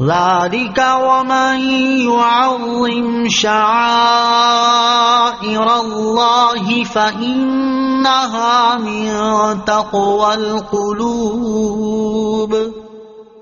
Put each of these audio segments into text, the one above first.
ذلك ومن يعظم شعائر الله فإنها من تقوى القلوب۔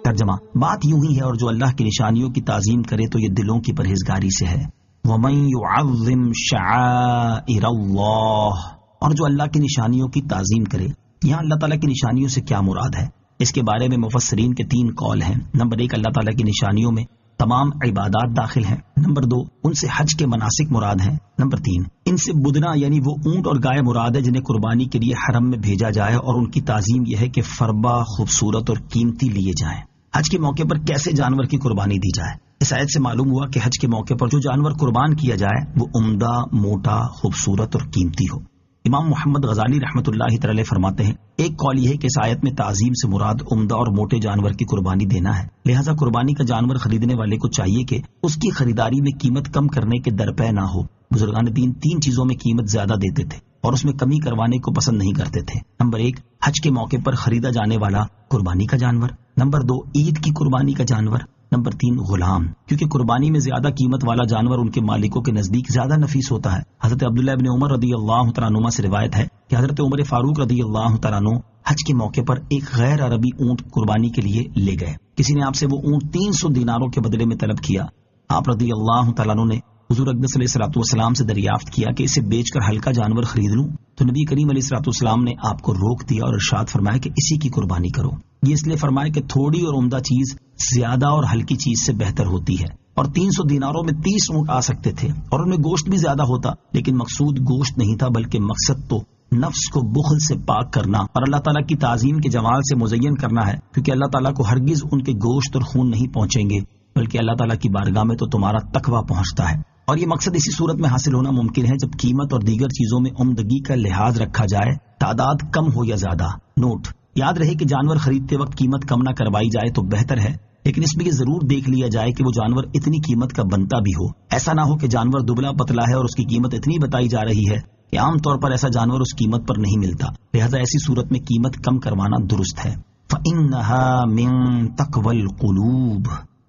ترجمہ، بات یوں ہی ہے، اور جو اللہ کی نشانیوں کی تعظیم کرے تو یہ دلوں کی پرہیزگاری سے ہے۔ وَمَن يُعَظِّمْ شَعَائِرَ اللَّهِ، اور جو اللہ کی نشانیوں کی تعظیم کرے۔ یہاں اللہ تعالیٰ کی نشانیوں سے کیا مراد ہے؟ اس کے بارے میں مفسرین کے 3 قول ہیں۔ نمبر 1، اللہ تعالیٰ کی نشانیوں میں تمام عبادات داخل ہیں۔ نمبر 2، ان سے حج کے مناسک مراد ہیں۔ نمبر 3، ان سے بدنا یعنی وہ اونٹ اور گائے مراد ہے جنہیں قربانی کے لیے حرم میں بھیجا جائے، اور ان کی تعظیم یہ ہے کہ فربا، خوبصورت اور قیمتی لیے جائیں۔ حج کے موقع پر کیسے جانور کی قربانی دی جائے؟ اس آیت سے معلوم ہوا کہ حج کے موقع پر جو جانور قربان کیا جائے وہ عمدہ، موٹا، خوبصورت اور قیمتی ہو۔ امام محمد غزالی رحمۃ اللہ تعالی فرماتے ہیں، ایک قول یہ ہے کہ اس آیت میں تعظیم سے مراد عمدہ اور موٹے جانور کی قربانی دینا ہے، لہٰذا قربانی کا جانور خریدنے والے کو چاہیے کہ اس کی خریداری میں قیمت کم کرنے کے درپے نہ ہو۔ بزرگان دین 3 چیزوں میں قیمت زیادہ دیتے تھے اور اس میں کمی کروانے کو پسند نہیں کرتے تھے۔ نمبر 1، حج کے موقع پر خریدا جانے والا قربانی کا جانور۔ نمبر 2، عید کی قربانی کا جانور۔ نمبر 3، غلام، کیونکہ قربانی میں زیادہ قیمت والا جانور ان کے مالکوں کے نزدیک زیادہ نفیس ہوتا ہے۔ حضرت عبداللہ ابن عمر رضی اللہ تعالیٰ عنہما سے روایت ہے کہ حضرت عمر فاروق رضی اللہ تعالیٰ عنہ حج کے موقع پر ایک غیر عربی اونٹ قربانی کے لیے لے گئے۔ کسی نے آپ سے وہ اونٹ 300 دیناروں کے بدلے میں طلب کیا۔ آپ رضی اللہ تعالیٰ عنہ نے حضور اقدس علیہ الصلوۃ والسلام سے دریافت کیا کہ اسے بیچ کر ہلکا جانور خرید لوں، تو نبی کریم علیہ الصلوۃ والسلام نے آپ کو روک دیا اور ارشاد فرمایا کہ اسی کی قربانی کرو۔ یہ اس لیے فرمایا کہ تھوڑی اور عمدہ چیز زیادہ اور ہلکی چیز سے بہتر ہوتی ہے، اور 300 دیناروں میں 30 اونٹ آ سکتے تھے اور ان میں گوشت بھی زیادہ ہوتا، لیکن مقصود گوشت نہیں تھا، بلکہ مقصد تو نفس کو بخل سے پاک کرنا اور اللہ تعالیٰ کی تعظیم کے جمال سے مزین کرنا ہے، کیونکہ اللہ تعالیٰ کو ہرگز ان کے گوشت اور خون نہیں پہنچیں گے، بلکہ اللہ تعالیٰ کی بارگاہ میں تو تمہارا تقویٰ پہنچتا ہے۔ اور یہ مقصد اسی صورت میں حاصل ہونا ممکن ہے جب قیمت اور دیگر چیزوں میں عمدگی کا لحاظ رکھا جائے، تعداد کم ہو یا زیادہ۔ نوٹ، یاد رہے کہ جانور خریدتے وقت قیمت کم نہ کروائی جائے تو بہتر ہے، لیکن اس میں یہ ضرور دیکھ لیا جائے کہ وہ جانور اتنی قیمت کا بنتا بھی ہو۔ ایسا نہ ہو کہ جانور دبلا پتلا ہے اور اس کی قیمت اتنی بتائی جا رہی ہے کہ عام طور پر ایسا جانور اس قیمت پر نہیں ملتا، لہذا ایسی صورت میں قیمت کم کروانا درست ہے۔ فَإِنَّهَا مِن تَقْوَى الْقُلُوبِ،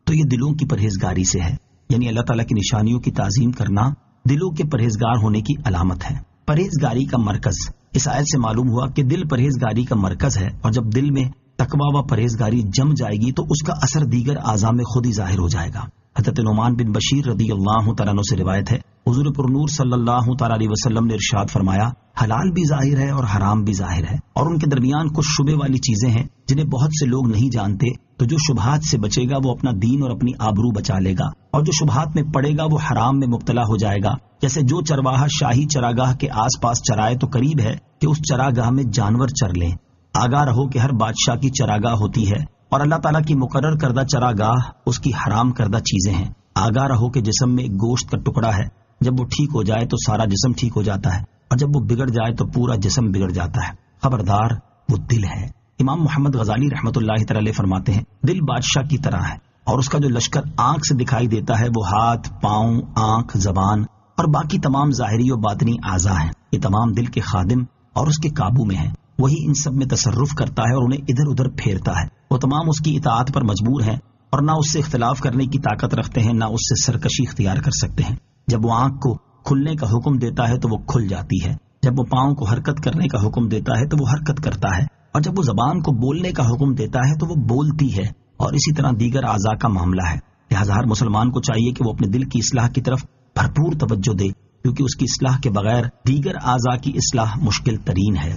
تو یہ دلوں کی پرہیزگاری سے ہے، یعنی اللہ تعالیٰ کی نشانیوں کی تعظیم کرنا دلوں کے پرہیزگار ہونے کی علامت ہے۔ پرہیزگاری کا مرکز، اس آیت سے معلوم ہوا کہ دل پرہیزگاری کا مرکز ہے، اور جب دل میں تقویٰ و پرہیزگاری جم جائے گی تو اس کا اثر دیگر اعضاء میں خود ہی ظاہر ہو جائے گا۔ حضرت نعمان بن بشیر رضی اللہ تعالیٰ عنہ سے روایت ہے، حضور پر نور صلی اللہ تعالیٰ علیہ وسلم نے ارشاد فرمایا، حلال بھی ظاہر ہے اور حرام بھی ظاہر ہے، اور ان کے درمیان کچھ شبے والی چیزیں ہیں جنہیں بہت سے لوگ نہیں جانتے، تو جو شبہات سے بچے گا وہ اپنا دین اور اپنی آبرو بچا لے گا، اور جو شبہات میں پڑے گا وہ حرام میں مبتلا ہو جائے گا۔ جیسے جو چرواہا شاہی چراگاہ کے آس پاس چرائے تو قریب ہے کہ اس چراگاہ میں جانور چر لیں۔ آگاہ رہو کہ ہر بادشاہ کی چراگاہ ہوتی ہے، اور اللہ تعالیٰ کی مقرر کردہ چراگاہ اس کی حرام کردہ چیزیں ہیں۔ آگاہ رہو کہ جسم میں ایک گوشت کا ٹکڑا ہے، جب وہ ٹھیک ہو جائے تو سارا جسم ٹھیک ہو جاتا ہے، اور جب وہ بگڑ جائے تو پورا جسم بگڑ جاتا ہے۔ خبردار، وہ دل ہے۔ امام محمد غزالی رحمۃ اللہ تعالی فرماتے ہیں، دل بادشاہ کی طرح ہے، اور اس کا جو لشکر آنکھ سے دکھائی دیتا ہے وہ ہاتھ، پاؤں، آنکھ، زبان اور باقی تمام ظاہری و باطنی اعضاء ہیں۔ یہ تمام دل کے خادم اور اس کے قابو میں ہیں، وہی ان سب میں تصرف کرتا ہے اور انہیں ادھر ادھر پھیرتا ہے۔ وہ تمام اس کی اطاعت پر مجبور ہیں، اور نہ اس سے اختلاف کرنے کی طاقت رکھتے ہیں، نہ اس سے سرکشی اختیار کر سکتے ہیں۔ جب وہ آنکھ کو کھلنے کا حکم دیتا ہے تو وہ کھل جاتی ہے، جب وہ پاؤں کو حرکت کرنے کا حکم دیتا ہے تو وہ حرکت کرتا ہے، اور جب وہ زبان کو بولنے کا حکم دیتا ہے تو وہ بولتی ہے، اور اسی طرح دیگر اعضاء کا معاملہ ہے۔ لہذا ہر مسلمان کو چاہیے کہ وہ اپنے دل کی اصلاح کی طرف بھرپور توجہ دے، کیونکہ اس کی اصلاح کے بغیر دیگر اعضاء کی اصلاح مشکل ترین ہے۔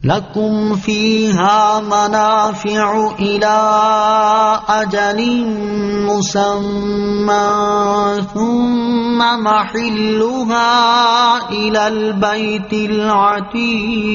لَكُمْ فِيهَا مَنَافِعُ إِلَىٰ أَجَلٍ مُّسَمًّى ثُمَّ مَحِلُّهَا إِلَى الْبَيْتِ الْعَتِيقِ۔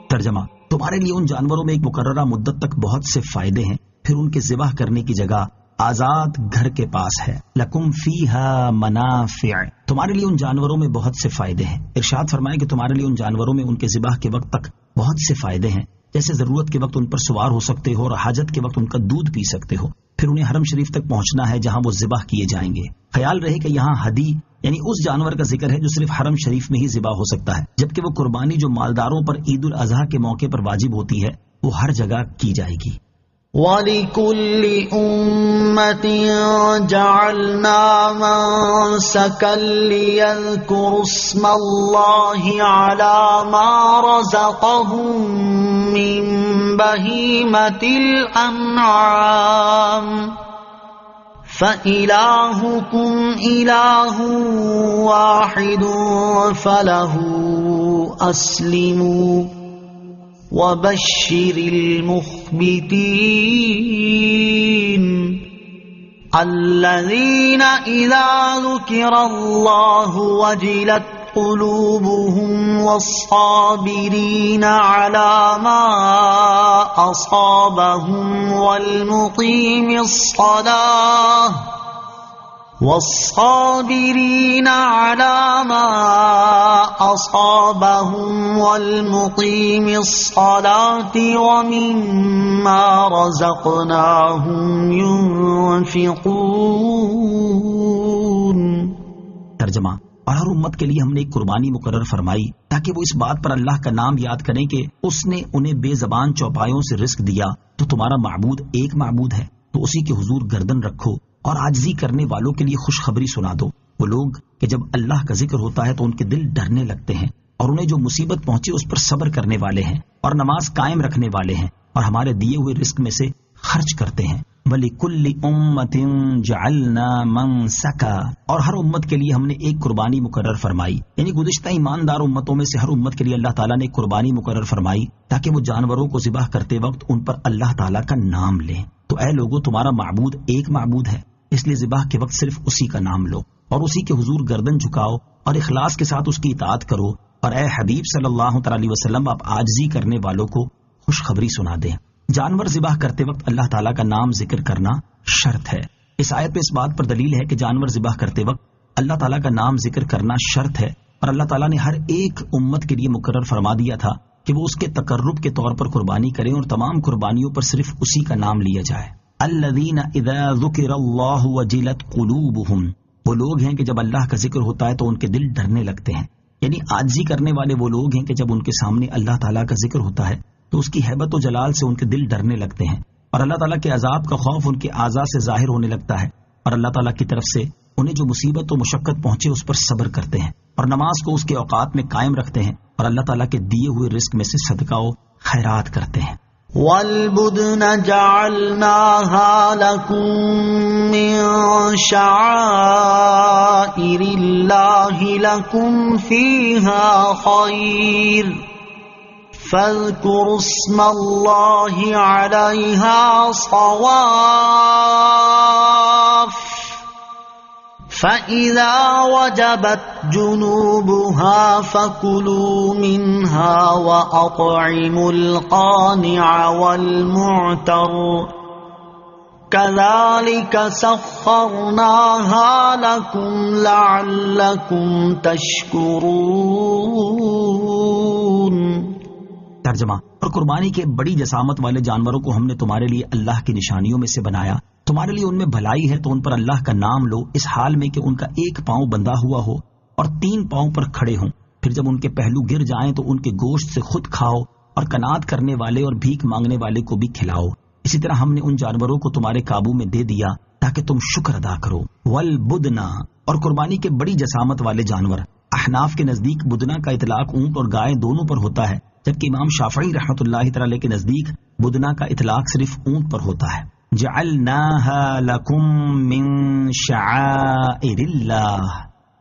ترجمہ، تمہارے لیے ان جانوروں میں ایک مقررہ مدت تک بہت سے فائدے ہیں، پھر ان کے ذبح کرنے کی جگہ آزاد گھر کے پاس ہے۔ لکم فیہا منافع، تمہارے لیے ان جانوروں میں بہت سے فائدے ہیں۔ ارشاد فرمائے کہ تمہارے لیے ان جانوروں میں ان کے ذبح کے وقت تک بہت سے فائدے ہیں، جیسے ضرورت کے وقت ان پر سوار ہو سکتے ہو اور حاجت کے وقت ان کا دودھ پی سکتے ہو، پھر انہیں حرم شریف تک پہنچنا ہے جہاں وہ ذبح کیے جائیں گے۔ خیال رہے کہ یہاں ہدی یعنی اس جانور کا ذکر ہے جو صرف حرم شریف میں ہی ذبح ہو سکتا ہے، جبکہ وہ قربانی جو مالداروں پر عید الاضحیٰ کے موقع پر واجب ہوتی ہے وہ ہر جگہ کی جائے گی۔ وَلِكُلِّ أُمَّةٍ جَعَلْنَا مَنسَكًا لِيَذْكُرُوا اسْمَ اللَّهِ عَلَى مَا رَزَقَهُم مِّن بَهِيمَةِ الْأَنْعَامِ فَإِلَٰهُكُمْ إِلَٰهٌ وَاحِدٌ فَلَهُ أَسْلِمُوا وَبَشِّرِ الْمُخْبِتِينَ الَّذِينَ إِذَا ذُكِرَ اللَّهُ وَجِلَتْ قُلُوبُهُمْ وَالصَّابِرِينَ عَلَى مَا أَصَابَهُمْ والصابرين على ما أصابهم والمقيم الصلاة ومما رزقناهم ينفقون. ترجمہ: اور ہر امت کے لیے ہم نے ایک قربانی مقرر فرمائی تاکہ وہ اس بات پر اللہ کا نام یاد کریں کہ اس نے انہیں بے زبان چوپایوں سے رزق دیا. تو تمہارا معبود ایک معبود ہے، تو اسی کے حضور گردن رکھو اور عاجزی کرنے والوں کے لیے خوشخبری سنا دو. وہ لوگ کہ جب اللہ کا ذکر ہوتا ہے تو ان کے دل ڈرنے لگتے ہیں، اور انہیں جو مصیبت پہنچے اس پر صبر کرنے والے ہیں اور نماز قائم رکھنے والے ہیں اور ہمارے دیے ہوئے رزق میں سے خرچ کرتے ہیں. وَلِكُلِّ أُمَّةٍ جَعَلْنَا مَنسَكًا، اور ہر امت کے لیے ہم نے ایک قربانی مقرر فرمائی. یعنی گزشتہ ایماندار امتوں میں سے ہر امت کے لیے اللہ تعالیٰ نے ایک قربانی مقرر فرمائی تاکہ وہ جانوروں کو ذبح کرتے وقت ان پر اللہ تعالیٰ کا نام لیں. تو اے لوگوں، تمہارا معبود ایک معبود ہے، اس لیے ذبح کے وقت صرف اسی کا نام لو اور اسی کے حضور گردن جھکاؤ اور اخلاص کے ساتھ اس کی اطاعت کرو. اور اے حبیب صلی اللہ تعالی علیہ وسلم، آپ عاجزی کرنے والوں کو خوشخبری سنا دیں. جانور ذبح کرتے وقت اللہ تعالیٰ کا نام ذکر کرنا شرط ہے. اس آیت میں اس بات پر دلیل ہے کہ جانور ذبح کرتے وقت اللہ تعالیٰ کا نام ذکر کرنا شرط ہے، اور اللہ تعالیٰ نے ہر ایک امت کے لیے مقرر فرما دیا تھا کہ وہ اس کے تقرب کے طور پر قربانی کریں اور تمام قربانیوں پر صرف اسی کا نام لیا جائے. الذین اذا ذکر اللہ وجلت قلوبہم، وہ لوگ ہیں کہ جب اللہ کا ذکر ہوتا ہے تو ان کے دل ڈرنے لگتے ہیں. یعنی عاجزی کرنے والے وہ لوگ ہیں کہ جب ان کے سامنے اللہ تعالیٰ کا ذکر ہوتا ہے تو اس کی ہیبت و جلال سے ان کے دل ڈرنے لگتے ہیں، اور اللہ تعالیٰ کے عذاب کا خوف ان کے اعضاء سے ظاہر ہونے لگتا ہے، اور اللہ تعالیٰ کی طرف سے انہیں جو مصیبت و مشقت پہنچے اس پر صبر کرتے ہیں اور نماز کو اس کے اوقات میں قائم رکھتے ہیں اور اللہ تعالیٰ کے دیے ہوئے رزق میں سے صدقہ و خیرات کرتے ہیں. وَالْبُدْنَ جَعَلْنَاهَا لَكُم مِّن شَعَائِرِ اللَّهِ لَكُمْ فِيهَا خَيْرٌ فَاذْكُرُوا اسْمَ اللَّهِ عَلَيْهَا صَوَافَّ فَإِذَا وَجَبَتْ جُنُوبُهَا فَكُلُوا مِنْهَا وَأَطْعِمُوا الْقَانِعَ وَالْمُعْتَرَّ كَذَلِكَ سَخَّرْنَاهَا لَكُمْ لَعَلَّكُمْ تَشْكُرُونَ. ترجمہ: اور قربانی کے بڑی جسامت والے جانوروں کو ہم نے تمہارے لیے اللہ کی نشانیوں میں سے بنایا. تمہارے لیے ان میں بھلائی ہے تو ان پر اللہ کا نام لو، اس حال میں کہ ان کا ایک پاؤں بندھا ہوا ہو اور 3 پاؤں پر کھڑے ہوں. پھر جب ان کے پہلو گر جائیں تو ان کے گوشت سے خود کھاؤ اور کنات کرنے والے اور بھیک مانگنے والے کو بھی کھلاؤ. اسی طرح ہم نے ان جانوروں کو تمہارے قابو میں دے دیا تاکہ تم شکر ادا کرو. والبدنا، اور قربانی کے بڑی جسامت والے جانور. احناف کے نزدیک بدنا کا اطلاق اونٹ اور گائے دونوں پر ہوتا ہے، جبکہ امام شافعی رحمۃ اللہ تعالی کے نزدیک بدنا کا اطلاق صرف اونٹ پر ہوتا ہے. جعلناها لکم من شعائر اللہ،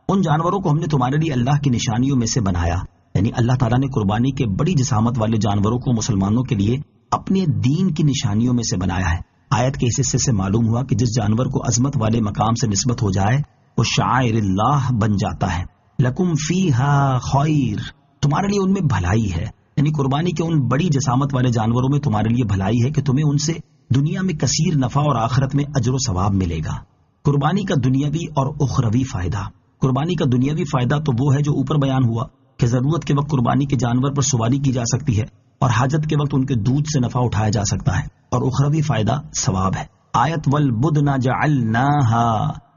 ان جانوروں کو ہم نے تمہارے لیے اللہ کی نشانیوں میں سے بنایا. یعنی اللہ تعالیٰ نے قربانی کے بڑی جسامت والے جانوروں کو مسلمانوں کے لیے اپنے دین کی نشانیوں میں سے بنایا ہے. آیت کے اس حصے سے معلوم ہوا کہ جس جانور کو عظمت والے مقام سے نسبت ہو جائے وہ شعائر اللہ بن جاتا ہے. لکم فیہا خیر، تمہارے لیے ان میں بھلائی ہے. یعنی قربانی کے ان بڑی جسامت والے جانوروں میں تمہارے لیے بھلائی ہے کہ تمہیں ان سے دنیا میں کثیر نفع اور آخرت میں اجر و ثواب ملے گا. قربانی کا دنیاوی اور اخروی فائدہ. قربانی کا دنیاوی فائدہ تو وہ ہے جو اوپر بیان ہوا کہ ضرورت کے وقت قربانی کے جانور پر سواری کی جا سکتی ہے اور حاجت کے وقت ان کے دودھ سے نفع اٹھایا جا سکتا ہے، اور اخروی فائدہ ثواب ہے. آیت والبدن جعلناها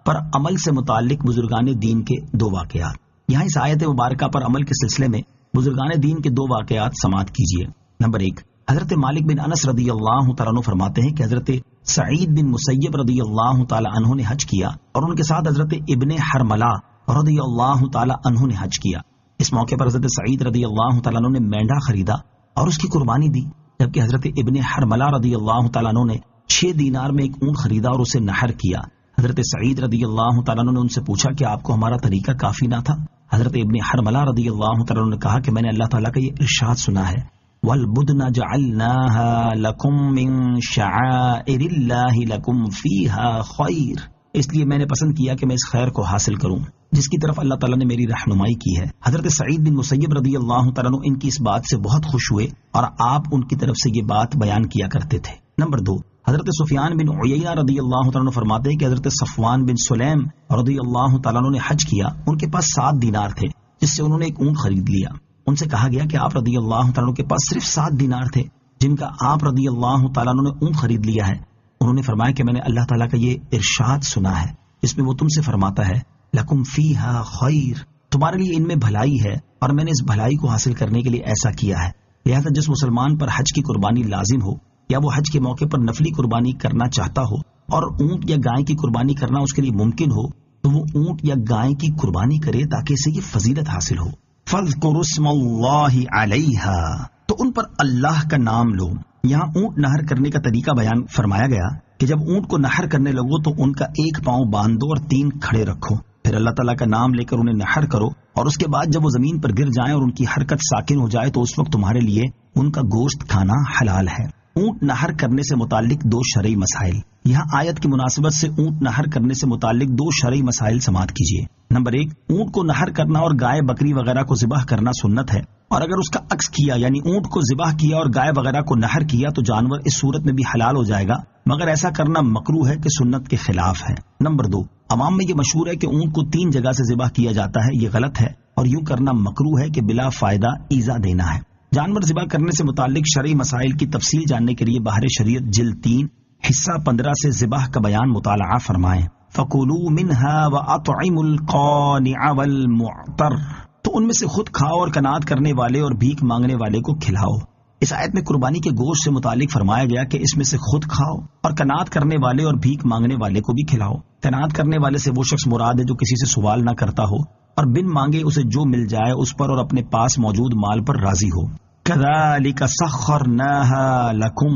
پر عمل سے متعلق بزرگان دین کے 2 واقعات. یہاں اس آیت مبارکہ پر عمل کے سلسلے میں بزرگان دین کے 2 واقعات سماعت کیجیے. نمبر 1، حضرت مالک بن انس رضی اللہ تعالیٰ عنہ فرماتے ہیں کہ حضرت سعید بن مسیب رضی اللہ تعالیٰ عنہ نے حج کیا اور ان کے ساتھ حضرت ابن حرملہ رضی اللہ تعالیٰ عنہ نے حج کیا۔ اس موقع پر حضرت سعید رضی اللہ تعالیٰ عنہ نے مینڈا خریدا اور اس کی قربانی دی، جبکہ حضرت ابن حرملہ رضی اللہ تعالیٰ عنہ نے 6 دینار میں ایک اونٹ خریدا اور اسے نحر کیا۔ حضرت سعید رضی اللہ تعالیٰ عنہ نے ان سے پوچھا کہ آپ کو ہمارا طریقہ کافی نہ تھا؟ حضرت ابن حرملہ رضی اللہ تعالیٰ عنہ نے کہا کہ میں نے اللہ تعالیٰ کا یہ ارشاد سنا ہے، وَالْبُدْنَ جَعَلْنَاهَا لَكُمْ مِنْ شَعَائِرِ اللَّهِ لَكُمْ فِيهَا خَيْرٌ، اس لیے میں نے پسند کیا کہ میں اس خیر کو حاصل کروں جس کی طرف اللہ تعالیٰ نے میری رہنمائی کی ہے۔ حضرت سعید بن مسیب رضی اللہ تعالیٰ عنہ ان کی اس بات سے بہت خوش ہوئے اور آپ ان کی طرف سے یہ بات بیان کیا کرتے تھے۔ نمبر 2، حضرت سفیان بن عیینہ رضی اللہ تعالیٰ عنہ فرماتے ہیں کہ حضرت صفوان بن سلیم رضی اللہ تعالیٰ عنہ نے حج کیا، ان کے پاس 7 دینار تھے جس سے انہوں نے ایک اونٹ خرید لیا۔ ان سے کہا گیا کہ آپ رضی اللہ تعالیٰ عنہ کے پاس صرف 7 دینار تھے جن کا آپ رضی اللہ تعالیٰ عنہ نے اونٹ خرید لیا ہے۔ انہوں نے فرمایا کہ میں نے اللہ تعالیٰ کا یہ ارشاد سنا ہے جس میں وہ تم سے فرماتا ہے لکم فیہا خیر، تمہارے لیے ان میں بھلائی ہے اور میں نے اس بھلائی کو حاصل کرنے کے لیے ایسا کیا ہے۔ لہذا جس مسلمان پر حج کی قربانی لازم ہو یا وہ حج کے موقع پر نفلی قربانی کرنا چاہتا ہو اور اونٹ یا گائے کی قربانی کرنا اس کے لیے ممکن ہو تو وہ اونٹ یا گائے کی قربانی کرے تاکہ اسے یہ فضیلت حاصل ہو۔ فَاذْكُرُوا اسْمَ اللَّهِ عَلَيْهَا، تو ان پر اللہ کا نام لو۔ یہاں اونٹ نہر کرنے کا طریقہ بیان فرمایا گیا کہ جب اونٹ کو نہر کرنے لگو تو ان کا ایک پاؤں باندھ دو اور 3 کھڑے رکھو، پھر اللہ تعالیٰ کا نام لے کر انہیں نہر کرو، اور اس کے بعد جب وہ زمین پر گر جائیں اور ان کی حرکت ساکن ہو جائے تو اس وقت تمہارے لیے ان کا گوشت کھانا حلال ہے۔ اونٹ نہر کرنے سے متعلق 2 شرعی مسائل۔ یہاں آیت کی مناسبت سے اونٹ نہر کرنے سے متعلق 2 شرعی مسائل سماعت کیجیے۔ نمبر 1، اونٹ کو نہر کرنا اور گائے بکری وغیرہ کو ذبح کرنا سنت ہے، اور اگر اس کا عکس کیا یعنی اونٹ کو ذبح کیا اور گائے وغیرہ کو نہر کیا تو جانور اس صورت میں بھی حلال ہو جائے گا، مگر ایسا کرنا مکروہ ہے کہ سنت کے خلاف ہے۔ نمبر 2، عوام میں یہ مشہور ہے کہ اونٹ کو 3 جگہ سے ذبح کیا جاتا ہے، یہ غلط ہے اور یوں کرنا مکروہ ہے کہ بلا فائدہ ایذا دینا ہے۔ جانور ذبح کرنے سے متعلق شرعی مسائل کی تفصیل جاننے کے لیے بحر شریعت جلد 3 حصہ 15 سے ذبح کا بیان مطالعہ فرمائیں۔ فَكُلُوا مِنْهَا وَأَطْعِمُوا الْقَانِعَ وَالْمُعْتَرَّ، تو ان میں سے خود کھاؤ اور قناعت کرنے والے اور بھیک مانگنے والے کو کھلاؤ۔ اس آیت میں قربانی کے گوشت سے متعلق فرمایا گیا کہ اس میں سے خود کھاؤ اور قناعت کرنے والے اور بھیک مانگنے والے کو بھی کھلاؤ۔ قناعت کرنے والے سے وہ شخص مراد ہے جو کسی سے سوال نہ کرتا ہو اور بن مانگے اسے جو مل جائے اس پر اور اپنے پاس موجود مال پر راضی ہو۔ كَذَلِكَ سَخَّرْنَاهَا لَكُمْ،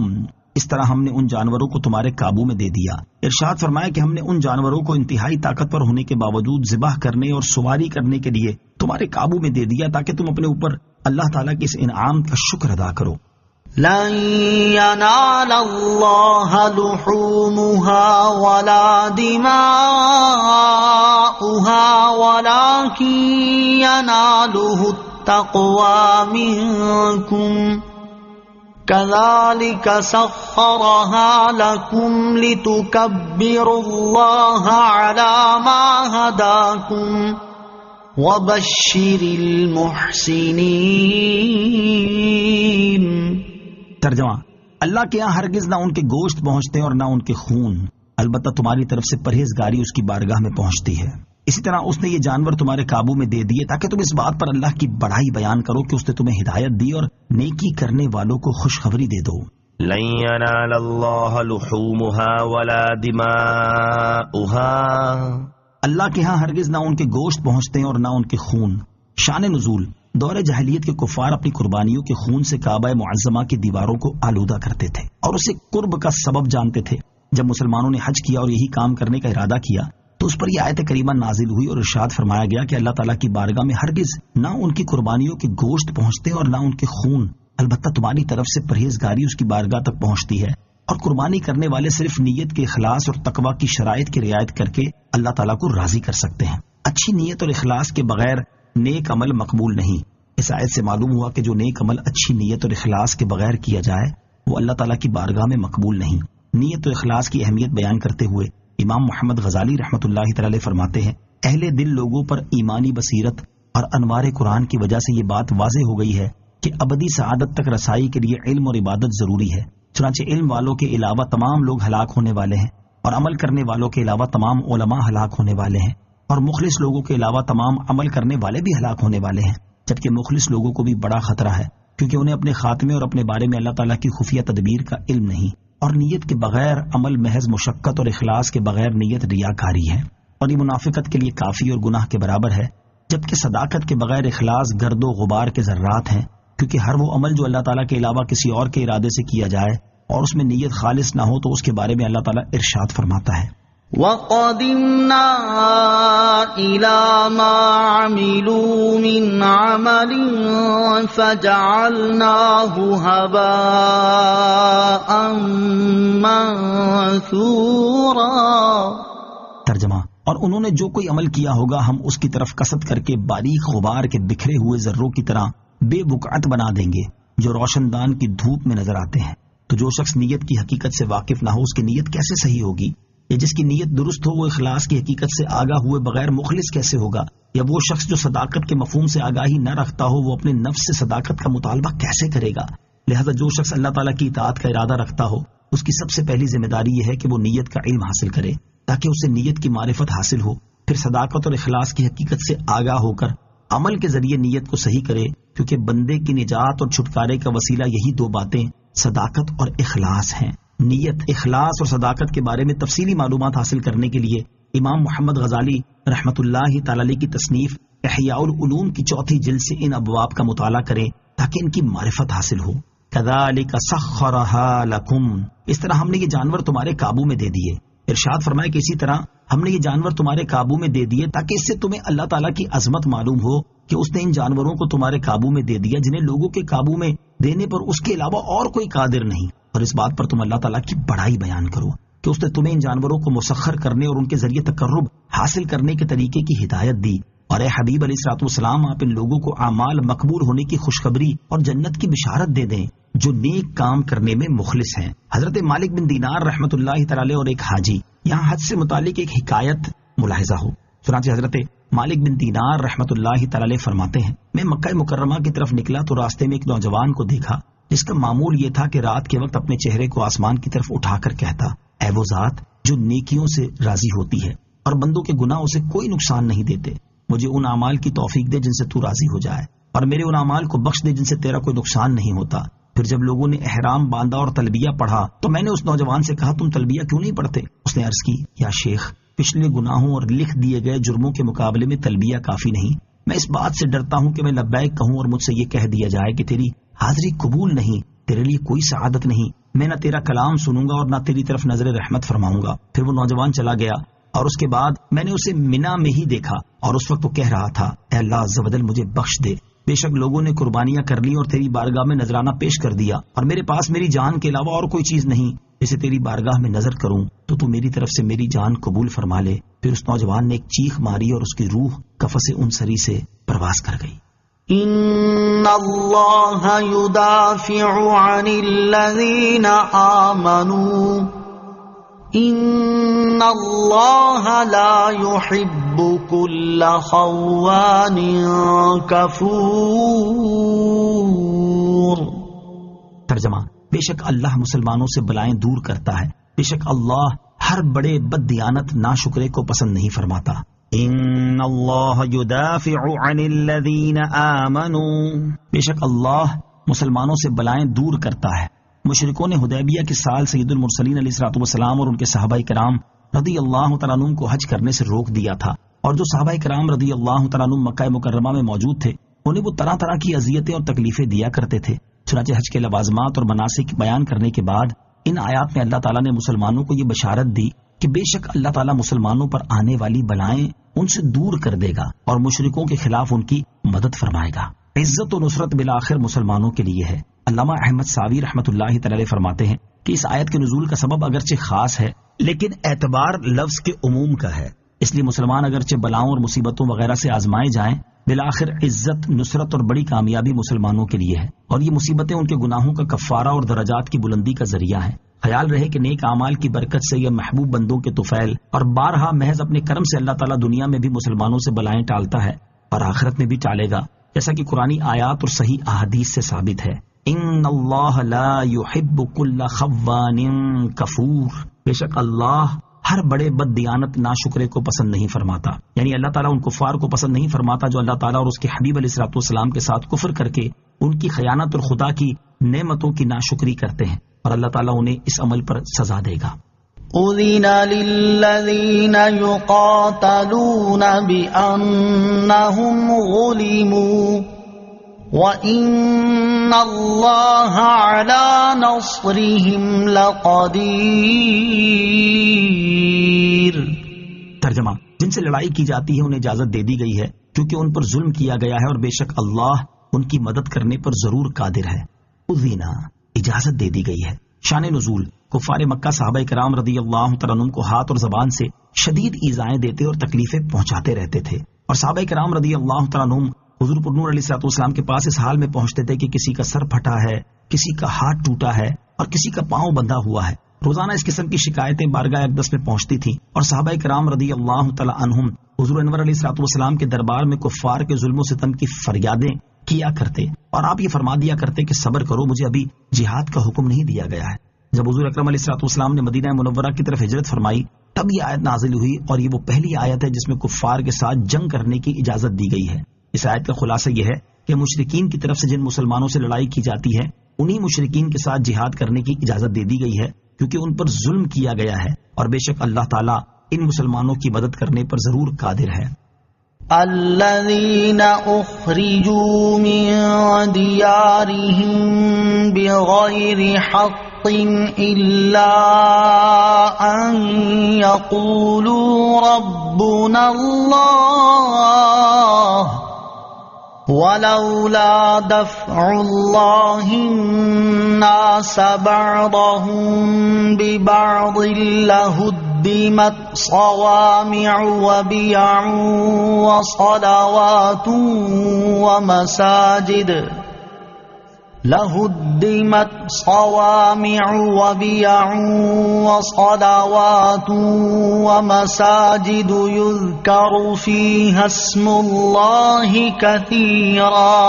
اس طرح ہم نے ان جانوروں کو تمہارے قابو میں دے دیا۔ ارشاد فرمایا کہ ہم نے ان جانوروں کو انتہائی طاقتور ہونے کے باوجود ذبح کرنے اور سواری کرنے کے لیے تمہارے قابو میں دے دیا تاکہ تم اپنے اوپر اللہ تعالیٰ کے اس انعام کا شکر ادا کرو۔ لن ينال الله لحومها ولا دماؤها ولكن يناله التقوى منكم كذلك سخرها لكم لتكبروا الله على ما هداكم وبشر المحسنين۔ ترجمہ، اللہ کے یہاں ہرگز نہ ان کے گوشت پہنچتے اور نہ ان کے خون، البتہ تمہاری طرف سے پرہیزگاری اس کی بارگاہ میں پہنچتی ہے۔ اسی طرح اس نے یہ جانور تمہارے قابو میں دے دیے تاکہ تم اس بات پر اللہ کی بڑائی بیان کرو کہ اس نے تمہیں ہدایت دی اور نیکی کرنے والوں کو خوشخبری دے دو۔ لن ينال الله لحومها ولا دماؤها، اللہ کے ہاں ہرگز نہ ان کے گوشت پہنچتے اور نہ ان کے خون۔ شان نزول، دور جاہلیت کے کفار اپنی قربانیوں کے خون سے کعبہ معظمہ کی دیواروں کو آلودہ کرتے تھے اور اسے قرب کا سبب جانتے تھے۔ جب مسلمانوں نے حج کیا اور یہی کام کرنے کا ارادہ کیا تو اس پر یہ آیت کریمہ نازل ہوئی اور ارشاد فرمایا گیا کہ اللہ تعالیٰ کی بارگاہ میں ہرگز نہ ان کی قربانیوں کے گوشت پہنچتے اور نہ ان کے خون، البتہ تمہاری طرف سے پرہیزگاری اس کی بارگاہ تک پہنچتی ہے، اور قربانی کرنے والے صرف نیت کے اخلاص اور تقوی کی شرائط کی رعایت کر کے اللہ تعالیٰ کو راضی کر سکتے ہیں۔ اچھی نیت اور اخلاص کے بغیر نیک عمل مقبول نہیں۔ اس آیت سے معلوم ہوا کہ جو نیک عمل اچھی نیت اور اخلاص کے بغیر کیا جائے وہ اللہ تعالیٰ کی بارگاہ میں مقبول نہیں۔ نیت و اخلاص کی اہمیت بیان کرتے ہوئے امام محمد غزالی رحمۃ اللہ تعالی فرماتے ہیں، اہل دل لوگوں پر ایمانی بصیرت اور انوار قرآن کی وجہ سے یہ بات واضح ہو گئی ہے کہ ابدی سعادت تک رسائی کے لیے علم اور عبادت ضروری ہے۔ چنانچہ علم والوں کے علاوہ تمام لوگ ہلاک ہونے والے ہیں اور عمل کرنے والوں کے علاوہ تمام علماء ہلاک ہونے والے ہیں، اور مخلص لوگوں کے علاوہ تمام عمل کرنے والے بھی ہلاک ہونے والے ہیں، جبکہ مخلص لوگوں کو بھی بڑا خطرہ ہے کیونکہ انہیں اپنے خاتمے اور اپنے بارے میں اللہ تعالیٰ کی خفیہ تدبیر کا علم نہیں، اور نیت کے بغیر عمل محض مشقت اور اخلاص کے بغیر نیت ریاکاری ہے، اور یہ منافقت کے لیے کافی اور گناہ کے برابر ہے، جبکہ صداقت کے بغیر اخلاص گرد و غبار کے ذرات ہیں، کیونکہ ہر وہ عمل جو اللہ تعالیٰ کے علاوہ کسی اور کے ارادے سے کیا جائے اور اس میں نیت خالص نہ ہو تو اس کے بارے میں اللہ تعالیٰ ارشاد فرماتا ہے، وَقَدِمْنَا إِلَى مَا عَمِلُوا مِنْ عَمَلٍ فَجَعَلْنَاهُ هَبَاءً مَنثُورًا۔ ترجمہ، اور انہوں نے جو کوئی عمل کیا ہوگا ہم اس کی طرف قصد کر کے باریک غبار کے بکھرے ہوئے ذروں کی طرح بے بقعت بنا دیں گے جو روشن دان کی دھوپ میں نظر آتے ہیں۔ تو جو شخص نیت کی حقیقت سے واقف نہ ہو اس کی نیت کیسے صحیح ہوگی؟ یا جس کی نیت درست ہو وہ اخلاص کی حقیقت سے آگاہ ہوئے بغیر مخلص کیسے ہوگا؟ یا وہ شخص جو صداقت کے مفہوم سے آگاہی نہ رکھتا ہو وہ اپنے نفس سے صداقت کا مطالبہ کیسے کرے گا؟ لہذا جو شخص اللہ تعالیٰ کی اطاعت کا ارادہ رکھتا ہو اس کی سب سے پہلی ذمہ داری یہ ہے کہ وہ نیت کا علم حاصل کرے تاکہ اسے نیت کی معرفت حاصل ہو، پھر صداقت اور اخلاص کی حقیقت سے آگاہ ہو کر عمل کے ذریعے نیت کو صحیح کرے، کیونکہ بندے کی نجات اور چھٹکارے کا وسیلہ یہی دو باتیں صداقت اور اخلاص ہیں۔ نیت، اخلاص اور صداقت کے بارے میں تفصیلی معلومات حاصل کرنے کے لیے امام محمد غزالی رحمۃ اللہ تعالی علیہ کی تصنیف احیاء العلوم کی 4 جلد سے ان ابواب کا مطالعہ کریں تاکہ ان کی معرفت حاصل ہو۔ کذالک سخرھا لکم، اس طرح ہم نے یہ جانور تمہارے قابو میں دے دیے۔ ارشاد فرمائے کہ اسی طرح ہم نے یہ جانور تمہارے قابو میں دے دیے تاکہ اس سے تمہیں اللہ تعالیٰ کی عظمت معلوم ہو کہ اس نے ان جانوروں کو تمہارے قابو میں دے دیا جنہیں لوگوں کے قابو میں دینے پر اس کے علاوہ اور کوئی قادر نہیں، اور اس بات پر تم اللہ تعالیٰ کی بڑائی بیان کرو کہ اس نے تمہیں ان جانوروں کو مسخر کرنے اور ان کے ذریعے تقرب حاصل کرنے کے طریقے کی ہدایت دی۔ اور اے حبیب علیہ الصلوۃ والسلام، آپ ان لوگوں کو اعمال مقبول ہونے کی خوشخبری اور جنت کی بشارت دے دیں جو نیک کام کرنے میں مخلص ہیں۔ حضرت مالک بن دینار رحمۃ اللہ تعالی اور ایک حاجی، یہاں حج سے متعلق ایک حکایت ملاحظہ ہو۔ چنانچہ حضرت مالک بن دینار رحمۃ اللہ تعالی فرماتے ہیں، میں مکہ مکرمہ کی طرف نکلا تو راستے میں ایک نوجوان کو دیکھا جس کا معمول یہ تھا کہ رات کے وقت اپنے چہرے کو آسمان کی طرف اٹھا کر کہتا، اے وہ ذات جو نیکیوں سے راضی ہوتی ہے اور بندوں کے گناہ اسے کوئی نقصان نہیں دیتے، مجھے ان اعمال کی توفیق دے جن سے تو راضی ہو جائے، اور میرے ان اعمال کو بخش دے جن سے تیرا کوئی نقصان نہیں ہوتا۔ پھر جب لوگوں نے احرام باندھا اور تلبیہ پڑھا تو میں نے اس نوجوان سے کہا، تم تلبیہ کیوں نہیں پڑھتے؟ اس نے عرض کی، یا شیخ، پچھلے گناہوں اور لکھ دیے گئے جرموں کے مقابلے میں تلبیہ کافی نہیں، میں اس بات سے ڈرتا ہوں کہ میں لبیک کہوں اور مجھ سے یہ کہہ دیا جائے کہ تیری حاضری قبول نہیں، تیرے لیے کوئی سعادت نہیں، میں نہ تیرا کلام سنوں گا اور نہ تیری طرف نظر رحمت فرماؤں گا۔ پھر وہ نوجوان چلا گیا اور اس کے بعد میں نے اسے منا میں ہی دیکھا، اور اس وقت وہ کہہ رہا تھا، اے اللہ عز و جل مجھے بخش دے، بے شک لوگوں نے قربانیاں کر لی اور تیری بارگاہ میں نذرانہ پیش کر دیا، اور میرے پاس میری جان کے علاوہ اور کوئی چیز نہیں جسے تیری بارگاہ میں نظر کروں تو میری طرف سے میری جان قبول فرما لے۔ پھر اس نوجوان نے ایک چیخ ماری اور اس کی روح قفس انصری سے پرواز کر گئی۔ ان اللہ یدافع عن الذین آمنوا ان اللہ لا يحب كل خوان کفور۔ ترجمہ، بے شک اللہ مسلمانوں سے بلائیں دور کرتا ہے، بے شک اللہ ہر بڑے بد دیانت ناشکرے کو پسند نہیں فرماتا۔ ان اللہ یدافع عن الذین آمنوا، بے شک اللہ مسلمانوں سے بلائیں دور کرتا ہے۔ مشرکوں نے حدیبیہ کے سال سید المرسلین علیہ الصلوۃ والسلام اور ان کے صحابہ کرام رضی اللہ تعالیٰ عنہم کو حج کرنے سے روک دیا تھا، اور جو صحابہ کرام رضی اللہ تعالیٰ عنہم مکہ مکرمہ میں موجود تھے انہیں وہ طرح طرح کی اذیتیں اور تکلیفیں دیا کرتے تھے۔ چنانچہ حج کے لوازمات اور مناسک بیان کرنے کے بعد ان آیات میں اللہ تعالیٰ نے مسلمانوں کو یہ بشارت دی کہ بے شک اللہ تعالیٰ مسلمانوں پر آنے والی بلائیں ان سے دور کر دے گا اور مشرکوں کے خلاف ان کی مدد فرمائے گا۔ عزت و نصرت بالآخر مسلمانوں کے لیے ہے۔ علامہ احمد ساوی رحمۃ اللہ تعالی فرماتے ہیں کہ اس آیت کے نزول کا سبب اگرچہ خاص ہے لیکن اعتبار لفظ کے عموم کا ہے، اس لیے مسلمان اگرچہ بلاؤں اور مصیبتوں وغیرہ سے آزمائے جائیں بالآخر عزت، نصرت اور بڑی کامیابی مسلمانوں کے لیے ہے، اور یہ مصیبتیں ان کے گناہوں کا کفارہ اور درجات کی بلندی کا ذریعہ ہیں۔ خیال رہے کہ نیک اعمال کی برکت سے یہ محبوب بندوں کے طفیل اور بارہا محض اپنے کرم سے اللہ تعالیٰ دنیا میں بھی مسلمانوں سے بلائیں ٹالتا ہے اور آخرت میں بھی ٹالے گا، جیسا کہ قرآنی آیات اور صحیح احادیث سے ثابت ہے۔ ان اللہ لا يحب كل خوان کفور، بے شک اللہ ہر بڑے بد دیانت ناشکرے کو پسند نہیں فرماتا. یعنی اللہ تعالیٰ ان کفار کو پسند نہیں فرماتا جو اللہ تعالیٰ اور اس کے حبیب علیہ الصلوۃ والسلام کے ساتھ کفر کر کے ان کی خیانت اور خدا کی نعمتوں کی ناشکری کرتے ہیں، اور اللہ تعالیٰ انہیں اس عمل پر سزا دے گا. اذن للذین یقاتلون بأنہم ظلموا وَإِنَّ اللَّهَ عَلَى نَصْرِهِمْ لَقَدِيرٌ. ترجمہ: جن سے لڑائی کی جاتی ہے انہیں اجازت دے دی گئی ہے کیونکہ ان پر ظلم کیا گیا ہے، اور بے شک اللہ ان کی مدد کرنے پر ضرور قادر ہے. اذینا، اجازت دے دی گئی ہے. شان نزول: کفار مکہ صحابہ کرام رضی اللہ تعالیٰ عنہم کو ہاتھ اور زبان سے شدید ایذائیں دیتے اور تکلیفیں پہنچاتے رہتے تھے، اور صحابہ کرام رضی اللہ تعالیٰ عنہم حضور پر نور علیہ الصلوۃ والسلام کے پاس اس حال میں پہنچتے تھے کہ کسی کا سر پھٹا ہے، کسی کا ہاتھ ٹوٹا ہے اور کسی کا پاؤں بندھا ہوا ہے. روزانہ اس قسم کی شکایتیں بارگاہ اقدس میں پہنچتی تھیں، اور صحابہ کرام رضی اللہ تعالی عنہم حضور انور علیہ الصلوۃ والسلام کے دربار میں کفار کے ظلم و ستم کی فریادیں کیا کرتے، اور آپ یہ فرما دیا کرتے کہ صبر کرو، مجھے ابھی جہاد کا حکم نہیں دیا گیا ہے. جب حضور اکرم علیہ الصلوۃ والسلام نے مدینہ منورہ کی طرف ہجرت فرمائی تب یہ آیت نازل ہوئی، اور یہ وہ پہلی آیت ہے جس میں کفار کے ساتھ جنگ کرنے کی اجازت دی گئی ہے. اس آیت کا خلاصہ یہ ہے کہ مشرکین کی طرف سے جن مسلمانوں سے لڑائی کی جاتی ہے انہی مشرکین کے ساتھ جہاد کرنے کی اجازت دے دی گئی ہے، کیونکہ ان پر ظلم کیا گیا ہے، اور بے شک اللہ تعالیٰ ان مسلمانوں کی مدد کرنے پر ضرور قادر ہے. الذين اخرجوا من ديارهم بغير حق الا ان يقولوا ربنا الله ولولا دفع الله الناس بعضهم ببعض لهدمت صوامع وبيع وصلوات ومساجد لهدمت صوامع وبيع وصلوات ومساجد يذكر فيها اسم الله كثيرا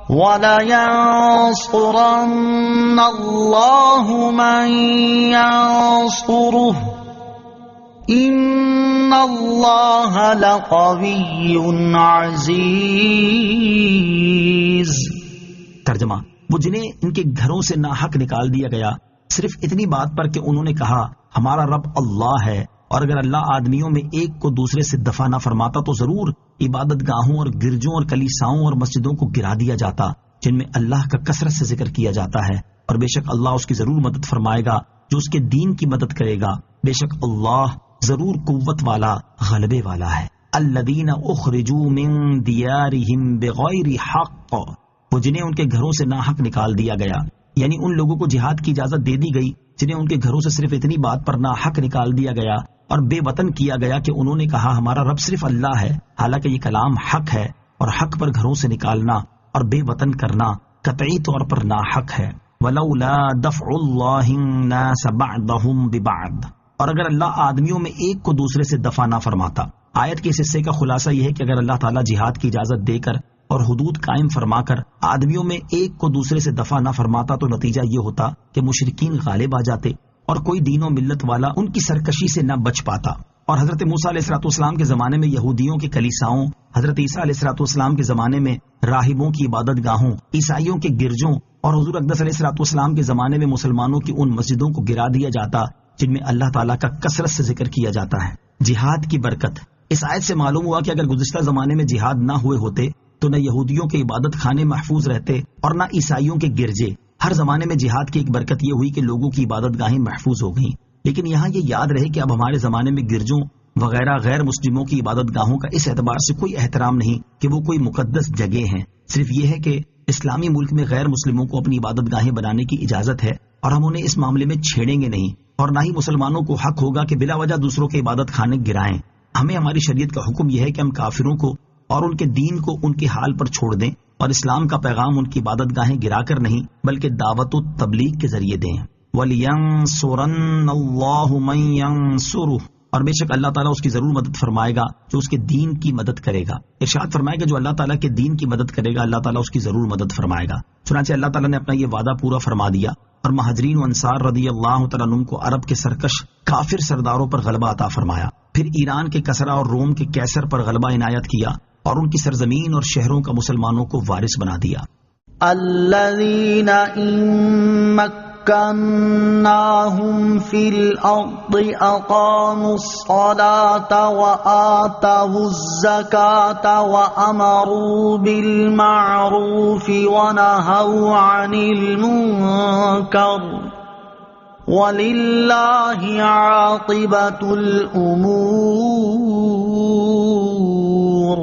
وَلَيَنصُرَنَّ اللَّهُ مَن يَنصُرُهُ إِنَّ اللَّهَ لَقَوِيٌّ عَزِيزٌ. ترجمہ: وہ جنہیں ان کے گھروں سے ناحق نکال دیا گیا صرف اتنی بات پر کہ انہوں نے کہا ہمارا رب اللہ ہے، اور اگر اللہ آدمیوں میں ایک کو دوسرے سے دفع نہ فرماتا تو ضرور عبادت گاہوں اور گرجوں اور کلیساؤں اور مسجدوں کو گرا دیا جاتا جن میں اللہ کا کثرت سے ذکر کیا جاتا ہے، اور بے شک اللہ اس کی ضرور مدد فرمائے گا جو اس کے دین کی مدد کرے گا. بے شک اللہ ضرور قوت والا غلبے والا ہے. الذین اخرجوا من دیارہم بغیر حق، وہ جنہیں ان کے گھروں سے ناحق نکال دیا گیا، یعنی ان لوگوں کو جہاد کی اجازت دے دی گئی جنہیں ان کے گھروں سے صرف اتنی بات پر ناحق نکال دیا گیا اور بے وطن کیا گیا کہ انہوں نے کہا ہمارا رب صرف اللہ ہے، حالانکہ یہ کلام حق ہے، اور حق پر گھروں سے نکالنا اور بے وطن کرنا قطعی طور پر ناحق ہے. وَلَوْلَا دَفْعُ اللَّهِ النَّاسَ بَعْضَهُمْ بِبَعْضٍ، اور اگر اللہ آدمیوں میں ایک کو دوسرے سے دفع نہ فرماتا. آیت کے اس حصے کا خلاصہ یہ ہے کہ اگر اللہ تعالیٰ جہاد کی اجازت دے کر اور حدود قائم فرما کر آدمیوں میں ایک کو دوسرے سے دفع نہ فرماتا تو نتیجہ یہ ہوتا کہ مشرکین غالب آ جاتے اور کوئی دین و ملت والا ان کی سرکشی سے نہ بچ پاتا. اور حضرت موسیٰ علیہ الصلوۃ والسلام کے زمانے میں یہودیوں کے کلیساؤں، حضرت عیسیٰ علیہ الصلوۃ والسلام کے زمانے میں راہبوں کی عبادت گاہوں، عیسائیوں کے گرجوں، اور حضور اقدس علیہ الصلوۃ والسلام کے زمانے میں مسلمانوں کی ان مسجدوں کو گرا دیا جاتا جن میں اللہ تعالیٰ کا کثرت سے ذکر کیا جاتا ہے. جہاد کی برکت. اس آیت سے معلوم ہوا کہ اگر گزشتہ زمانے میں جہاد نہ ہوئے ہوتے تو نہ یہودیوں کے عبادت خانے محفوظ رہتے اور نہ عیسائیوں کے گرجے. ہر زمانے میں جہاد کی ایک برکت یہ ہوئی کہ لوگوں کی عبادت گاہیں محفوظ ہو گئیں. لیکن یہاں یہ یاد رہے کہ اب ہمارے زمانے میں گرجوں وغیرہ غیر مسلموں کی عبادت گاہوں کا اس اعتبار سے کوئی احترام نہیں کہ وہ کوئی مقدس جگہ ہیں. صرف یہ ہے کہ اسلامی ملک میں غیر مسلموں کو اپنی عبادت گاہیں بنانے کی اجازت ہے اور ہم انہیں اس معاملے میں چھیڑیں گے نہیں، اور نہ ہی مسلمانوں کو حق ہوگا کہ بلا وجہ دوسروں کے عبادت خانے گرائیں. ہمیں ہماری شریعت کا حکم یہ ہے کہ ہم کافروں کو اور ان کے دین کو ان کے حال پر چھوڑ دیں اور اسلام کا پیغام ان کی عبادت گاہیں گرا کر نہیں بلکہ دعوت و تبلیغ کے ذریعے دیں. وَلِيَنصُرَنَّ اللَّهُ مَن يَنصُرُهُ، اور بے شک اللہ تعالیٰ اس کی ضرور مدد فرمائے گا جو اس کے دین کی مدد کرے گا. ارشاد فرمائے گا جو اللہ تعالیٰ کے دین کی مدد کرے گا اللہ تعالیٰ اس کی ضرور مدد فرمائے گا. چنانچہ اللہ تعالیٰ نے اپنا یہ وعدہ پورا فرما دیا اور مہاجرین و انصار رضی اللہ تعالیٰ عنہم کو عرب کے سرکش کافر سرداروں پر غلبہ عطا فرمایا. پھر ایران کے کسرا اور روم کے کیسر پر غلبہ عنایت کیا اور ان کی سرزمین اور شہروں کا مسلمانوں کو وارث بنا دیا. الذین مكناهم في الأرض أقاموا الصلاة وآتوا الزكاة وأمروا بالمعروف ونهوا عن المنكر وَلِلَّهِ عَاقِبَةُ الْأُمُورِ.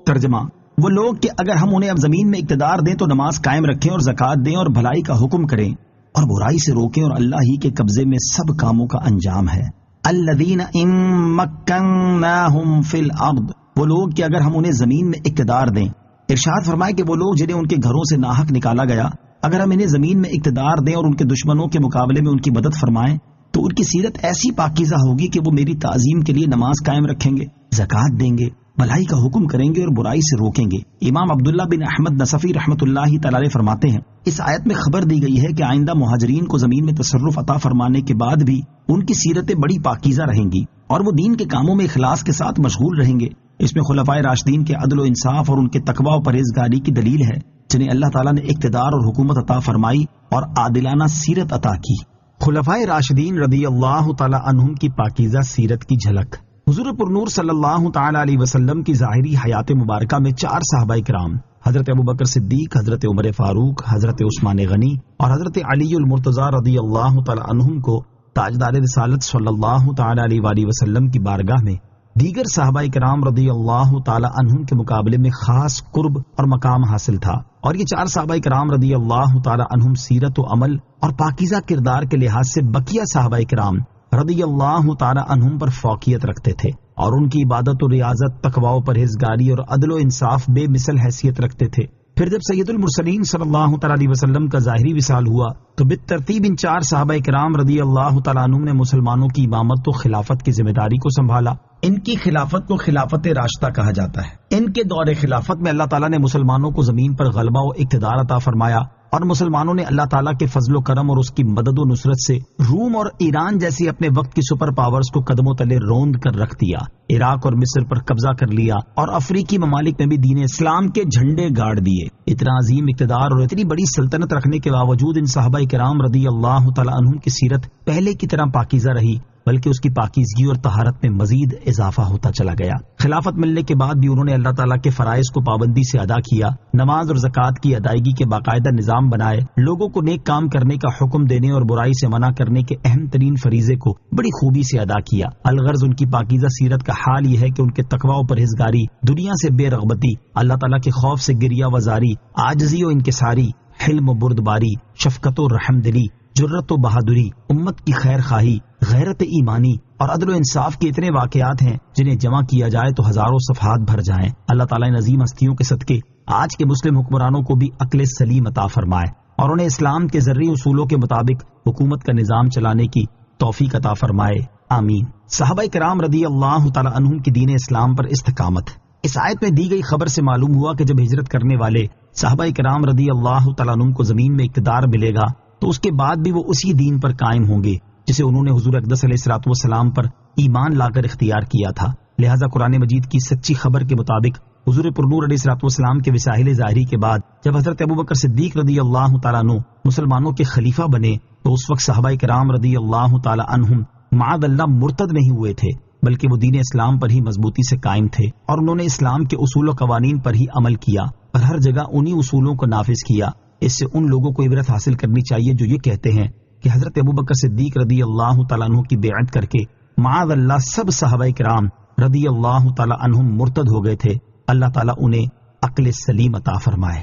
ترجمہ: وہ لوگ کہ اگر ہم انہیں اب زمین میں اقتدار دیں تو نماز قائم رکھیں اور زکوٰۃ دیں اور بھلائی کا حکم کریں اور برائی سے روکیں اور اللہ ہی کے قبضے میں سب کاموں کا انجام ہے. الذین ان مکناہم فی الارض، وہ لوگ کہ اگر ہم انہیں زمین میں اقتدار دیں. ارشاد فرمائے کہ وہ لوگ جنہیں ان کے گھروں سے ناحق نکالا گیا اگر ہم انہیں زمین میں اقتدار دیں اور ان کے دشمنوں کے مقابلے میں ان کی مدد فرمائیں تو ان کی سیرت ایسی پاکیزہ ہوگی کہ وہ میری تعظیم کے لیے نماز قائم رکھیں گے، زکوٰۃ دیں گے، بھلائی کا حکم کریں گے اور برائی سے روکیں گے. امام عبداللہ بن احمد نصفی رحمۃ اللہ تعالی فرماتے ہیں اس آیت میں خبر دی گئی ہے کہ آئندہ مہاجرین کو زمین میں تصرف عطا فرمانے کے بعد بھی ان کی سیرتیں بڑی پاکیزہ رہیں گی اور وہ دین کے کاموں میں اخلاص کے ساتھ مشغول رہیں گے. اس میں خلفائے راشدین کے عدل و انصاف اور ان کے تقویٰ و پرہیزگاری کی دلیل ہے جنہیں اللہ تعالیٰ نے اقتدار اور حکومت عطا فرمائی اور عادلانہ سیرت عطا کی. خلفائے راشدین رضی اللہ تعالی عنہم کی پاکیزہ سیرت کی جھلک. حضور پرنور صلی اللہ تعالی علیہ وسلم کی ظاہری حیات مبارکہ میں 4 صحابہ کرام حضرت ابوبکر صدیق، حضرت عمر فاروق، حضرت عثمان غنی اور حضرت علی المرتضی رضی اللہ تعالی عنہم کو تاجدار رسالت صلی اللہ تعالی علیہ وآلہ وسلم کی بارگاہ میں دیگر صحابہ کرام رضی اللہ تعالی عنہم کے مقابلے میں خاص قرب اور مقام حاصل تھا. اور یہ 4 صحابہ کرام رضی اللہ تعالی عنہم سیرت و عمل اور پاکیزہ کردار کے لحاظ سے بقیہ صحابہ کرام رضی اللہ تعالی عنہم پر فوقیت رکھتے تھے اور ان کی عبادت و ریاضت، تقویٰ و پرہیزگاری اور عدل و انصاف بے مثل حیثیت رکھتے تھے. پھر جب سید المرسلین صلی اللہ تعالی علیہ وسلم کا ظاہری وصال ہوا تو بالترتیب ان 4 صحابہ کرام رضی اللہ تعالی عنہم نے مسلمانوں کی امامت و خلافت کی ذمہ داری کو سنبھالا. ان کی خلافت کو خلافت راشدہ کہا جاتا ہے. ان کے دور خلافت میں اللہ تعالیٰ نے مسلمانوں کو زمین پر غلبہ و اقتدار عطا فرمایا اور مسلمانوں نے اللہ تعالیٰ کے فضل و کرم اور اس کی مدد و نصرت سے روم اور ایران جیسی اپنے وقت کی سپر پاورز کو قدموں تلے روند کر رکھ دیا، عراق اور مصر پر قبضہ کر لیا اور افریقی ممالک میں بھی دین اسلام کے جھنڈے گاڑ دیے. اتنا عظیم اقتدار اور اتنی بڑی سلطنت رکھنے کے باوجود ان صحابہ کرام رضی اللہ تعالی عنہم کی سیرت پہلے کی طرح پاکیزہ رہی بلکہ اس کی پاکیزگی اور طہارت میں مزید اضافہ ہوتا چلا گیا. خلافت ملنے کے بعد بھی انہوں نے اللہ تعالیٰ کے فرائض کو پابندی سے ادا کیا، نماز اور زکوٰۃ کی ادائیگی کے باقاعدہ نظام بنائے، لوگوں کو نیک کام کرنے کا حکم دینے اور برائی سے منع کرنے کے اہم ترین فریضے کو بڑی خوبی سے ادا کیا. الغرض ان کی پاکیزہ سیرت کا حال یہ ہے کہ ان کے تقویٰ و پرہیزگاری، دنیا سے بے رغبتی، اللہ تعالیٰ کے خوف سے گریہ وزاری، عاجزی و انکساری، حلم و بردباری، شفقت و رحم دلی، جرت و بہادری، امت کی خیر خواہی، غیرت ایمانی اور عدل و انصاف کے اتنے واقعات ہیں جنہیں جمع کیا جائے تو ہزاروں صفحات بھر جائیں. اللہ تعالیٰ نے عظیم ہستیوں کے صدقے آج کے مسلم حکمرانوں کو بھی عقل سلیم عطا فرمائے اور انہیں اسلام کے ذرعی اصولوں کے مطابق حکومت کا نظام چلانے کی توفیق عطا فرمائے. آمین. صحابہ کرام رضی اللہ تعالی عنہم کی دین اسلام پر استقامت. اس آیت میں دی گئی خبر سے معلوم ہوا کہ جب ہجرت کرنے والے صحابہ کرام رضی اللہ تعالی عنہم کو زمین میں اقتدار ملے گا تو اس کے بعد بھی وہ اسی دین پر قائم ہوں گے جسے انہوں نے حضور اقدس علیہ الصلوۃ والسلام پر ایمان لا کر اختیار کیا تھا. لہٰذا قرآن مجید کی سچی خبر کے مطابق حضور پرنور علیہ الصلوۃ والسلام کے وسائل ظاہری کے بعد جب حضرت ابوبکر صدیق رضی اللہ تعالیٰ عنہ مسلمانوں کے خلیفہ بنے تو اس وقت صحابہ کرام رضی اللہ تعالیٰ عنہم معاذ اللہ مرتد نہیں ہوئے تھے بلکہ وہ دین اسلام پر ہی مضبوطی سے قائم تھے اور انہوں نے اسلام کے اصول و قوانین پر ہی عمل کیا اور ہر جگہ انہی اصولوں کو نافذ کیا. اس سے ان لوگوں کو عبرت حاصل کرنی چاہیے جو یہ کہتے ہیں کہ حضرت ابوبکر صدیق رضی اللہ تعالیٰ عنہ کی بیعت کر کے معاذ اللہ سب صحابہ کرام رضی اللہ تعالیٰ عنہم مرتد ہو گئے تھے. اللہ تعالیٰ انہیں عقل سلیم عطا فرمائے.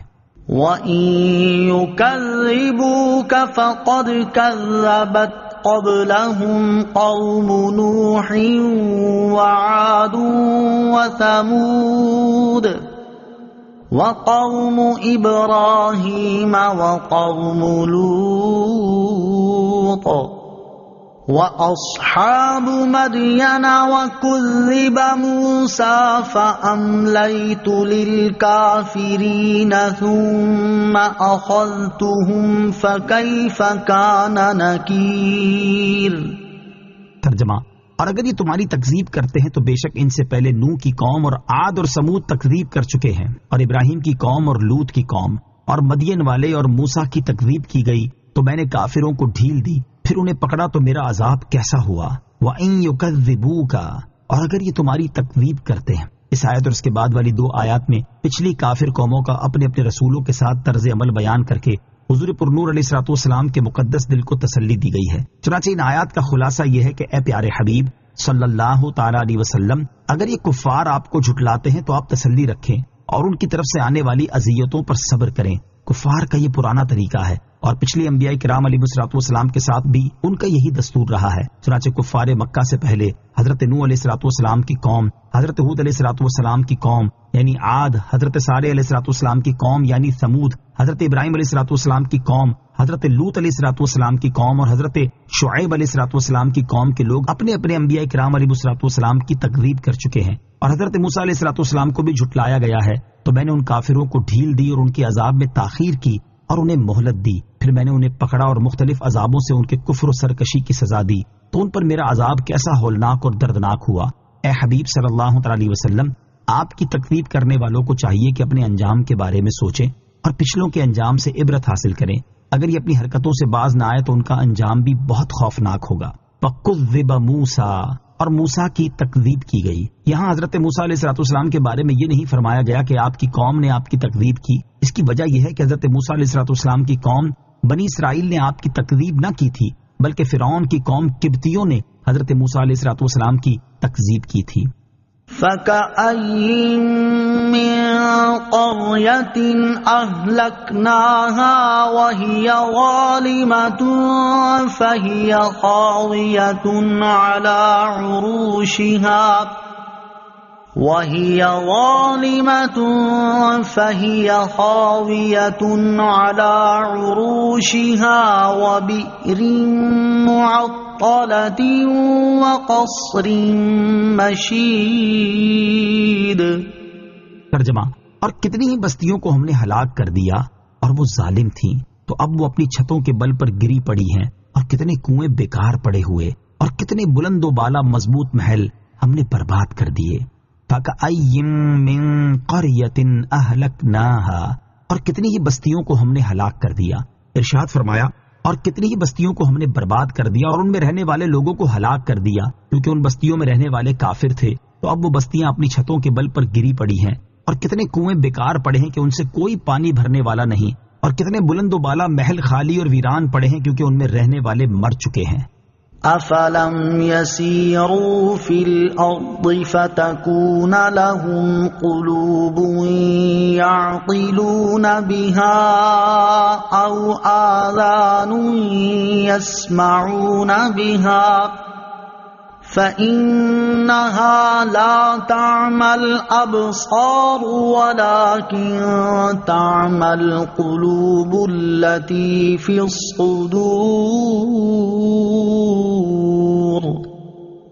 وَإِن يُكَذِّبُوكَ فَقَدْ كَذَّبَتْ قَبْلَهُمْ قَوْمُ نُوحٍ وَعَادٌ وَثَمُودُ وَقَوْمُ إِبْرَاهِيمَ وَقَوْمُ لُوطٍ وَأَصْحَابُ مَدْيَنَ وَكُذِّبَ مُوسَى فَأَمْلَيْتُ لِلْكَافِرِينَ ثُمَّ أَخَذْتُهُمْ فَكَيْفَ كَانَ نَكِيرِ۔ ترجمہ: اور اگر یہ تمہاری تکذیب کرتے ہیں تو بے شک ان سے پہلے نوح کی قوم اور عاد اور سمود تکذیب کر چکے ہیں، اور ابراہیم کی قوم اور لوط کی قوم اور مدین والے اور موسیٰ کی تکذیب کی گئی تو میں نے کافروں کو ڈھیل دی، پھر انہیں پکڑا تو میرا عذاب کیسا ہوا۔ وَإِن يُكَذِّبُوكَ، اور اگر یہ تمہاری تکذیب کرتے ہیں۔ اس آیت اور اس کے بعد والی 2 آیات میں پچھلی کافر قوموں کا اپنے اپنے رسولوں کے ساتھ طرز عمل بیان کر کے حضور پر نور علیہ الصلوۃ والسلام کے مقدس دل کو تسلی دی گئی ہے۔ چنانچہ ان آیات کا خلاصہ یہ ہے کہ اے پیارے حبیب صلی اللہ تعالی علیہ وسلم، اگر یہ کفار آپ کو جھٹلاتے ہیں تو آپ تسلی رکھیں اور ان کی طرف سے آنے والی اذیتوں پر صبر کریں۔ کفار کا یہ پرانا طریقہ ہے اور پچھلے انبیاء کرام علیہ الصلوۃ والسلام کے ساتھ بھی ان کا یہی دستور رہا ہے۔ چنانچہ کفار مکہ سے پہلے حضرت نوح علیہ الصلوۃ والسلام کی قوم، حضرت ہود علیہ الصلوۃ والسلام کی قوم یعنی عاد، حضرت صالح علیہ الصلوۃ والسلام کی قوم یعنی ثمود، حضرت ابراہیم علیہ الصلوۃ والسلام کی قوم، حضرت لوط علیہ الصلوۃ والسلام کی قوم اور حضرت شعیب علیہ الصلوۃ والسلام کی قوم کے لوگ اپنے اپنے انبیاء کرام علیہ الصلوۃ والسلام کی تکذیب کر چکے ہیں، اور حضرت موسیٰ علیہ الصلوۃ والسلام کو بھی جھٹلایا گیا ہے۔ تو میں نے ان کافروں کو ڈھیل دی اور ان کے عذاب میں تاخیر کی اور انہیں مہلت دی، پھر میں نے انہیں پکڑا اور مختلف عذابوں سے ان کے کفر و سرکشی کی سزا دی، تو ان پر میرا عذاب کیسا ہولناک اور دردناک ہوا۔ اے حبیب صلی اللہ تعالی علیہ وسلم، آپ کی تکذیب کرنے والوں کو چاہیے کہ اپنے انجام کے بارے میں سوچیں اور پچھلوں کے انجام سے عبرت حاصل کریں۔ اگر یہ اپنی حرکتوں سے باز نہ آئے تو ان کا انجام بھی بہت خوفناک ہوگا۔ فَكُذِّبَ مُوسَىٰ، اور موسیٰ کی تکذیب کی گئی۔ یہاں حضرت موسیٰ علیہ الصلوۃ والسلام کے بارے میں یہ نہیں فرمایا گیا کہ آپ کی قوم نے آپ کی تکذیب کی، اس کی وجہ یہ ہے کہ حضرت موسیٰ علیہ الصلوۃ والسلام کی قوم بنی اسرائیل نے آپ کی تکذیب نہ کی تھی، بلکہ فرعون کی قوم قبطیوں نے حضرت موسیٰ علیہ الصلوۃ والسلام کی تکذیب کی تھی۔ فَكَأَيِّن مِّن قَرْيَةٍ أَهْلَكْنَاهَا وَهِيَ ظَالِمَةٌ فَهِيَ خَاوِيَةٌ عَلَى عُرُوشِهَا وَبِئْرٍ مُّعَطَّلَةٍ وَقَصْرٍ مَّشِيدٍ۔ ترجمہ: اور کتنی ہی بستیوں کو ہم نے ہلاک کر دیا اور وہ ظالم تھیں، تو اب وہ اپنی چھتوں کے بل پر گری پڑی ہیں، اور کتنے کنویں بیکار پڑے ہوئے اور کتنے بلند و بالا مضبوط محل ہم نے برباد کر دیے۔ فَكَأَيِّن مِّن قَرْيَةٍ أَهْلَكْنَاهَا، اور کتنی ہی بستیوں کو ہم نے ہلاک کر دیا۔ ارشاد فرمایا اور کتنی ہی بستیوں کو ہم نے برباد کر دیا اور ان میں رہنے والے لوگوں کو ہلاک کر دیا، کیونکہ ان بستیوں میں رہنے والے کافر تھے، تو اب وہ بستیاں اپنی چھتوں کے بل پر گری پڑی ہیں، اور کتنے کنویں بیکار پڑے ہیں کہ ان سے کوئی پانی بھرنے والا نہیں، اور کتنے بلند و بالا محل خالی اور ویران پڑے ہیں کیونکہ ان میں رہنے والے مر چکے ہیں۔ أَفَلَمْ يَسِيرُوا فِي الْأَرْضِ فَتَكُونَ لَهُمْ قُلُوبٌ يَعْقِلُونَ بِهَا أَوْ آذَانٌ يَسْمَعُونَ بِهَا فَإِنَّهَا لَا تَعْمَى الْأَبْصَارُ وَلَكِنْ تَعْمَى الْقُلُوبُ الَّتِي فِي الصُّدُورِ۔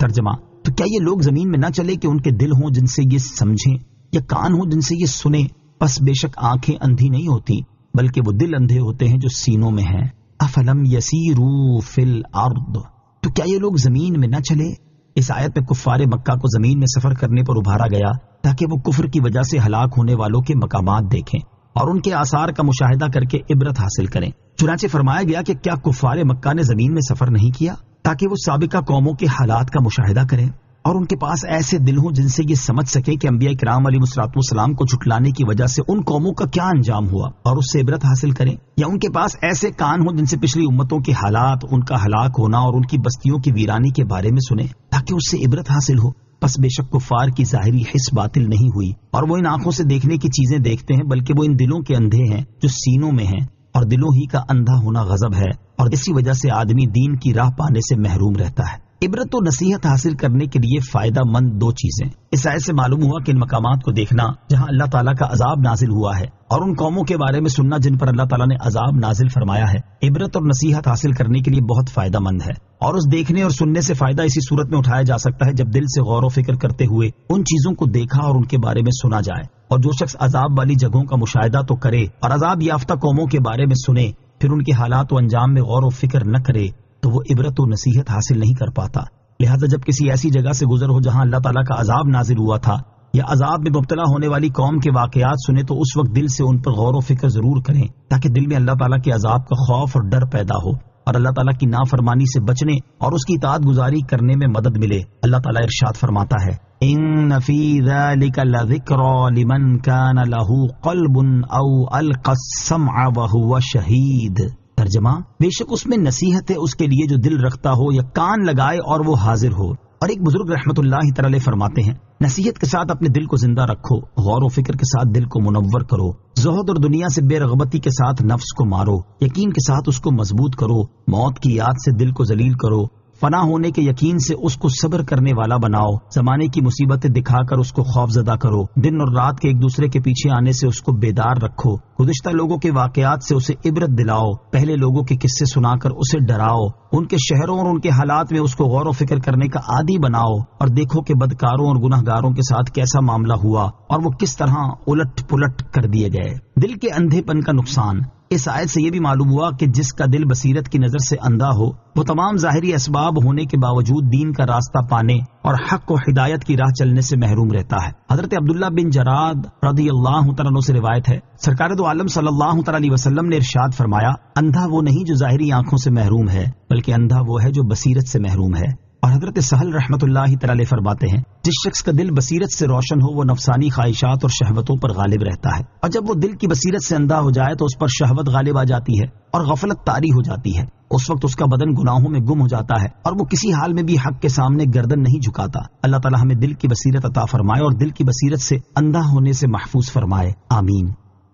ترجمہ: تو کیا یہ لوگ زمین میں نہ چلے کہ ان کے دل ہوں جن سے یہ سمجھیں، یا کان ہوں جن سے یہ سنیں؟ پس بے شک آنکھیں اندھی نہیں ہوتی، بلکہ وہ دل اندھے ہوتے ہیں جو سینوں میں ہیں۔ افلم یسیروا فی الارض، تو کیا یہ لوگ زمین میں نہ چلے؟ اس آیت میں کفار مکہ کو زمین میں سفر کرنے پر ابھارا گیا تاکہ وہ کفر کی وجہ سے ہلاک ہونے والوں کے مقامات دیکھیں اور ان کے آثار کا مشاہدہ کر کے عبرت حاصل کریں۔ چنانچہ فرمایا گیا کہ کیا کفار مکہ نے زمین میں سفر نہیں کیا تاکہ وہ سابقہ قوموں کے حالات کا مشاہدہ کریں اور ان کے پاس ایسے دل ہوں جن سے یہ سمجھ سکے کہ انبیاء کرام علیہ الصلوۃ والسلام کو جھٹلانے کی وجہ سے ان قوموں کا کیا انجام ہوا اور اس سے عبرت حاصل کریں، یا ان کے پاس ایسے کان ہوں جن سے پچھلی امتوں کے حالات، ان کا ہلاک ہونا اور ان کی بستیوں کی ویرانی کے بارے میں سنیں تاکہ اس سے عبرت حاصل ہو۔ پس بے شک کفار کی ظاہری حس باطل نہیں ہوئی اور وہ ان آنکھوں سے دیکھنے کی چیزیں دیکھتے ہیں، بلکہ وہ ان دلوں کے اندھے ہیں جو سینوں میں ہیں، اور دلوں ہی کا اندھا ہونا غضب ہے، اور اسی وجہ سے آدمی دین کی راہ پانے سے محروم رہتا ہے۔ عبرت و نصیحت حاصل کرنے کے لیے فائدہ مند دو چیزیں۔ اس آیت سے معلوم ہوا کہ ان مقامات کو دیکھنا جہاں اللہ تعالیٰ کا عذاب نازل ہوا ہے اور ان قوموں کے بارے میں سننا جن پر اللہ تعالیٰ نے عذاب نازل فرمایا ہے، عبرت اور نصیحت حاصل کرنے کے لیے بہت فائدہ مند ہے۔ اور اس دیکھنے اور سننے سے فائدہ اسی صورت میں اٹھایا جا سکتا ہے جب دل سے غور و فکر کرتے ہوئے ان چیزوں کو دیکھا اور ان کے بارے میں سنا جائے۔ اور جو شخص عذاب والی جگہوں کا مشاہدہ تو کرے اور عذاب یافتہ قوموں کے بارے میں سنے، پھر ان کے حالات و انجام میں غور و فکر نہ کرے تو وہ عبرت و نصیحت حاصل نہیں کر پاتا۔ لہذا جب کسی ایسی جگہ سے گزر ہو جہاں اللہ تعالیٰ کا عذاب نازل ہوا تھا یا عذاب میں مبتلا ہونے والی قوم کے واقعات سنے تو اس وقت دل سے ان پر غور و فکر ضرور کریں تاکہ دل میں اللہ تعالیٰ کے عذاب کا خوف اور ڈر پیدا ہو اور اللہ تعالیٰ کی نافرمانی سے بچنے اور اس کی اطاعت گزاری کرنے میں مدد ملے۔ اللہ تعالیٰ ارشاد فرماتا ہے ان فی ذلک لذکری لمن کان لہ قلب او القی السمع وہو شہید۔ ترجمہ، بے شک اس میں نصیحت ہے اس کے لیے جو دل رکھتا ہو یا کان لگائے اور وہ حاضر ہو۔ اور ایک بزرگ رحمت اللہ تعالی فرماتے ہیں، نصیحت کے ساتھ اپنے دل کو زندہ رکھو، غور و فکر کے ساتھ دل کو منور کرو، زہد اور دنیا سے بے رغبتی کے ساتھ نفس کو مارو، یقین کے ساتھ اس کو مضبوط کرو، موت کی یاد سے دل کو ذلیل کرو، فنا ہونے کے یقین سے اس کو صبر کرنے والا بناؤ، زمانے کی مصیبتیں دکھا کر اس کو خوف زدہ کرو، دن اور رات کے ایک دوسرے کے پیچھے آنے سے اس کو بیدار رکھو، گزشتہ لوگوں کے واقعات سے اسے عبرت دلاؤ، پہلے لوگوں کے قصے سنا کر اسے ڈراؤ، ان کے شہروں اور ان کے حالات میں اس کو غور و فکر کرنے کا عادی بناؤ، اور دیکھو کہ بدکاروں اور گناہ گاروں کے ساتھ کیسا معاملہ ہوا اور وہ کس طرح الٹ پلٹ کر دیے گئے۔ دل کے اندھے پن کا نقصان۔ اس آیت سے یہ بھی معلوم ہوا کہ جس کا دل بصیرت کی نظر سے اندھا ہو وہ تمام ظاہری اسباب ہونے کے باوجود دین کا راستہ پانے اور حق و ہدایت کی راہ چلنے سے محروم رہتا ہے۔ حضرت عبداللہ بن جراد رضی اللہ تعالیٰ عنہ سے روایت ہے، سرکار دو عالم صلی اللہ تعالیٰ علیہ وسلم نے ارشاد فرمایا، اندھا وہ نہیں جو ظاہری آنکھوں سے محروم ہے بلکہ اندھا وہ ہے جو بصیرت سے محروم ہے۔ اور حضرت سہل رحمت اللہ تعالی فرماتے ہیں، جس شخص کا دل بصیرت سے روشن ہو وہ نفسانی خواہشات اور شہوتوں پر غالب رہتا ہے، اور جب وہ دل کی بصیرت سے اندھا ہو جائے تو اس پر شہوت غالب آ جاتی ہے اور غفلت طاری ہو جاتی ہے۔ اس وقت اس کا بدن گناہوں میں گم ہو جاتا ہے اور وہ کسی حال میں بھی حق کے سامنے گردن نہیں جھکاتا۔ اللہ تعالی ہمیں دل کی بصیرت عطا فرمائے اور دل کی بصیرت سے اندھا ہونے سے محفوظ فرمائے، آمین۔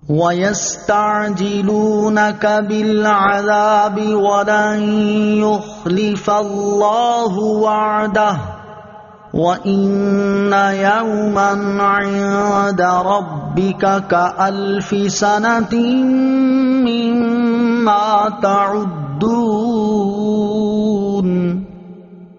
وَيَسْتَعْجِلُونَكَ بِالْعَذَابِ وَلَن يُخْلِفَ اللَّهُ وَعْدَهُ وَإِنَّ يَوْمًا عِندَ رَبِّكَ كَأَلْفِ سَنَةٍ مِّمَّا تَعُدُّونَ۔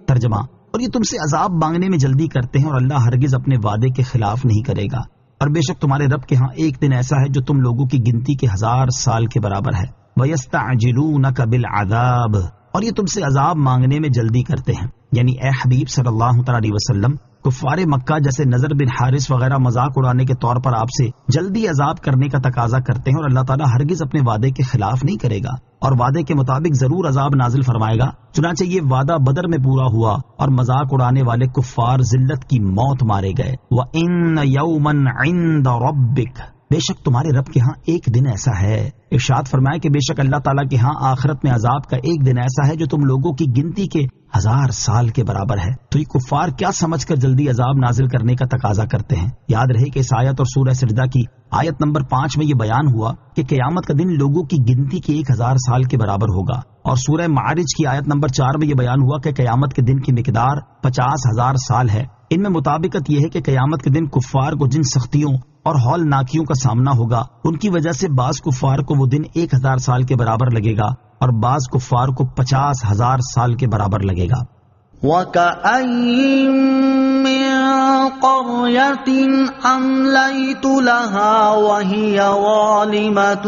ترجمہ، اور یہ تم سے عذاب مانگنے میں جلدی کرتے ہیں اور اللہ ہرگز اپنے وعدے کے خلاف نہیں کرے گا، اور بے شک تمہارے رب کے ہاں ایک دن ایسا ہے جو تم لوگوں کی گنتی کے 1000 سال کے برابر ہے۔ وَيَسْتَعْجِلُونَكَ بِالْعَذَابِ، اور یہ تم سے عذاب مانگنے میں جلدی کرتے ہیں، یعنی اے حبیب صلی اللہ تعالی علیہ وسلم، کفار مکہ جیسے نذر بن حارث وغیرہ مذاق اڑانے کے طور پر آپ سے جلدی عذاب کرنے کا تقاضا کرتے ہیں، اور اللہ تعالیٰ ہرگز اپنے وعدے کے خلاف نہیں کرے گا اور وعدے کے مطابق ضرور عذاب نازل فرمائے گا۔ چنانچہ یہ وعدہ بدر میں پورا ہوا اور مذاق اڑانے والے کفار ذلت کی موت مارے گئے۔ وَإِنَّ يَوْمًا عِندَ رَبِّكَ، بے شک تمہارے رب کے ہاں ایک دن ایسا ہے۔ ارشاد فرمایا کہ بے شک اللہ تعالیٰ کے ہاں آخرت میں عذاب کا ایک دن ایسا ہے جو تم لوگوں کی گنتی کے 1000 سال کے برابر ہے۔ تو یہ کفار کیا سمجھ کر جلدی عذاب نازل کرنے کا تقاضا کرتے ہیں؟ یاد رہے کہ اس آیت اور سورہ سجدہ کی آیت نمبر 5 میں یہ بیان ہوا کہ قیامت کا دن لوگوں کی گنتی کے 1000 سال کے برابر ہوگا، اور سورہ معارج کی آیت نمبر 4 میں یہ بیان ہوا کہ قیامت کے دن کی مقدار 50,000 سال ہے۔ ان میں مطابقت یہ ہے کہ قیامت کے دن کفار کو جن سختیوں اور ہول ناکیوں کا سامنا ہوگا ان کی وجہ سے بعض کفار کو وہ دن 1000 سال کے برابر لگے گا اور بعض کفار کو 50,000 سال کے برابر لگے گا۔ وَكَأَيِّن مِّن قَرْيَةٍ أَمْلَيْتُ لَهَا وَهِيَ ظَالِمَةٌ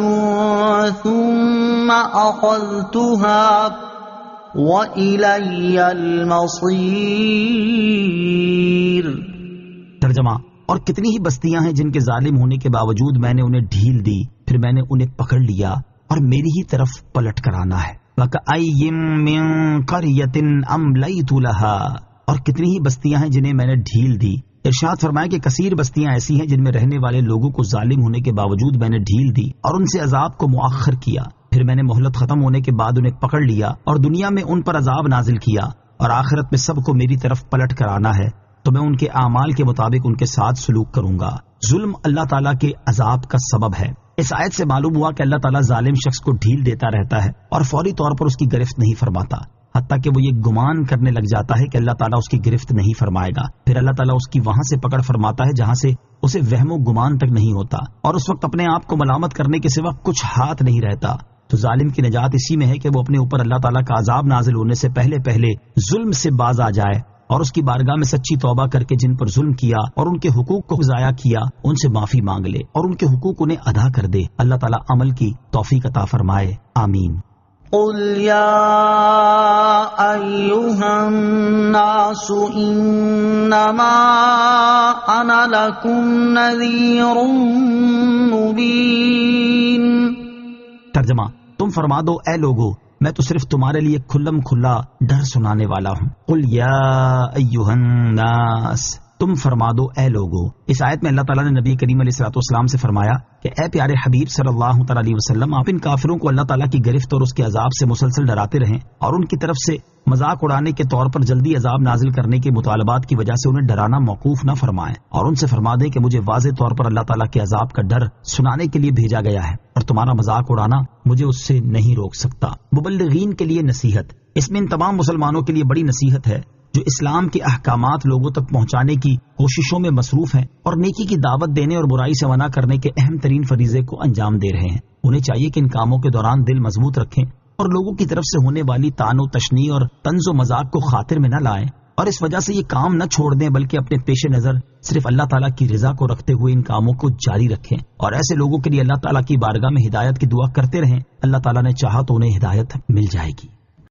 ثُمَّ أَخَذْتُهَا وَإِلَيَّ الْمَصِيرُ۔ ترجمہ، اور کتنی ہی بستیاں ہیں جن کے ظالم ہونے کے باوجود میں نے انہیں ڈھیل دی، پھر میں نے انہیں پکڑ لیا اور میری ہی طرف پلٹ کر آنا ہے۔ وَكَأَيِّن مِّن قَرْيَةٍ أَمْلَيْتُ لَهَا، اور کتنی ہی بستیاں ہیں جنہیں میں نے ڈھیل دی۔ ارشاد فرمایا کہ کثیر بستیاں ایسی ہیں جن میں رہنے والے لوگوں کو ظالم ہونے کے باوجود میں نے ڈھیل دی اور ان سے عذاب کو مؤخر کیا، پھر میں نے مہلت ختم ہونے کے بعد انہیں پکڑ لیا اور دنیا میں ان پر عذاب نازل کیا، اور آخرت میں سب کو میری طرف پلٹ کر آنا ہے تو میں ان کے اعمال کے مطابق ان کے ساتھ سلوک کروں گا۔ ظلم اللہ تعالیٰ کے عذاب کا سبب ہے۔ اس آیت سے معلوم ہوا کہ اللہ تعالیٰ ظالم شخص کو ڈھیل دیتا رہتا ہے اور فوری طور پر اس کی گرفت نہیں فرماتا۔ حتیٰ کہ وہ یہ گمان کرنے لگ جاتا ہے کہ اللہ تعالیٰ اس کی گرفت نہیں فرمائے گا. پھر اللہ تعالیٰ اس کی وہاں سے پکڑ فرماتا ہے جہاں سے اسے وہم و گمان تک نہیں ہوتا، اور اس وقت اپنے آپ کو ملامت کرنے کے سوا کچھ ہاتھ نہیں رہتا. تو ظالم کی نجات اسی میں ہے کہ وہ اپنے اوپر اللہ تعالیٰ کا عذاب نازل ہونے سے پہلے ظلم سے باز آ جائے اور اس کی بارگاہ میں سچی توبہ کر کے جن پر ظلم کیا اور ان کے حقوق کو ضائع کیا ان سے معافی مانگ لے اور ان کے حقوق انہیں ادا کر دے. اللہ تعالیٰ عمل کی توفیق عطا فرمائے. آمین. قل يا أيها الناس إنما أنا لكم نذير مبين. ترجمہ: تم فرما دو اے لوگو، میں تو صرف تمہارے لیے کھلم کھلا ڈر سنانے والا ہوں. قل یا ایھا الناس، تم فرما دو اے لوگو. اس آیت میں اللہ تعالیٰ نے نبی کریم علیہ الصلوۃ والسلام سے فرمایا کہ اے پیارے حبیب صلی اللہ تعالیٰ علیہ وسلم، آپ ان کافروں کو اللہ تعالیٰ کی گرفت اور اس کے عذاب سے مسلسل ڈراتے رہیں اور ان کی طرف سے مذاق اڑانے کے طور پر جلدی عذاب نازل کرنے کے مطالبات کی وجہ سے انہیں ڈرانا موقوف نہ فرمائیں، اور ان سے فرما دیں کہ مجھے واضح طور پر اللہ تعالیٰ کے عذاب کا ڈر سنانے کے لیے بھیجا گیا ہے اور تمہارا مذاق اڑانا مجھے اس سے نہیں روک سکتا. مبلغین کے لیے نصیحت. اس میں ان تمام مسلمانوں کے لیے بڑی نصیحت ہے جو اسلام کے احکامات لوگوں تک پہنچانے کی کوششوں میں مصروف ہیں اور نیکی کی دعوت دینے اور برائی سے منع کرنے کے اہم ترین فریضے کو انجام دے رہے ہیں. انہیں چاہیے کہ ان کاموں کے دوران دل مضبوط رکھیں اور لوگوں کی طرف سے ہونے والی طعن و تشنیع اور طنز و مذاق کو خاطر میں نہ لائیں، اور اس وجہ سے یہ کام نہ چھوڑ دیں بلکہ اپنے پیش نظر صرف اللہ تعالیٰ کی رضا کو رکھتے ہوئے ان کاموں کو جاری رکھیں. اور ایسے لوگوں کے لیے اللہ تعالیٰ کی بارگاہ میں ہدایت کی دعا کرتے رہیں. اللہ تعالیٰ نے چاہا تو انہیں ہدایت مل جائے گی.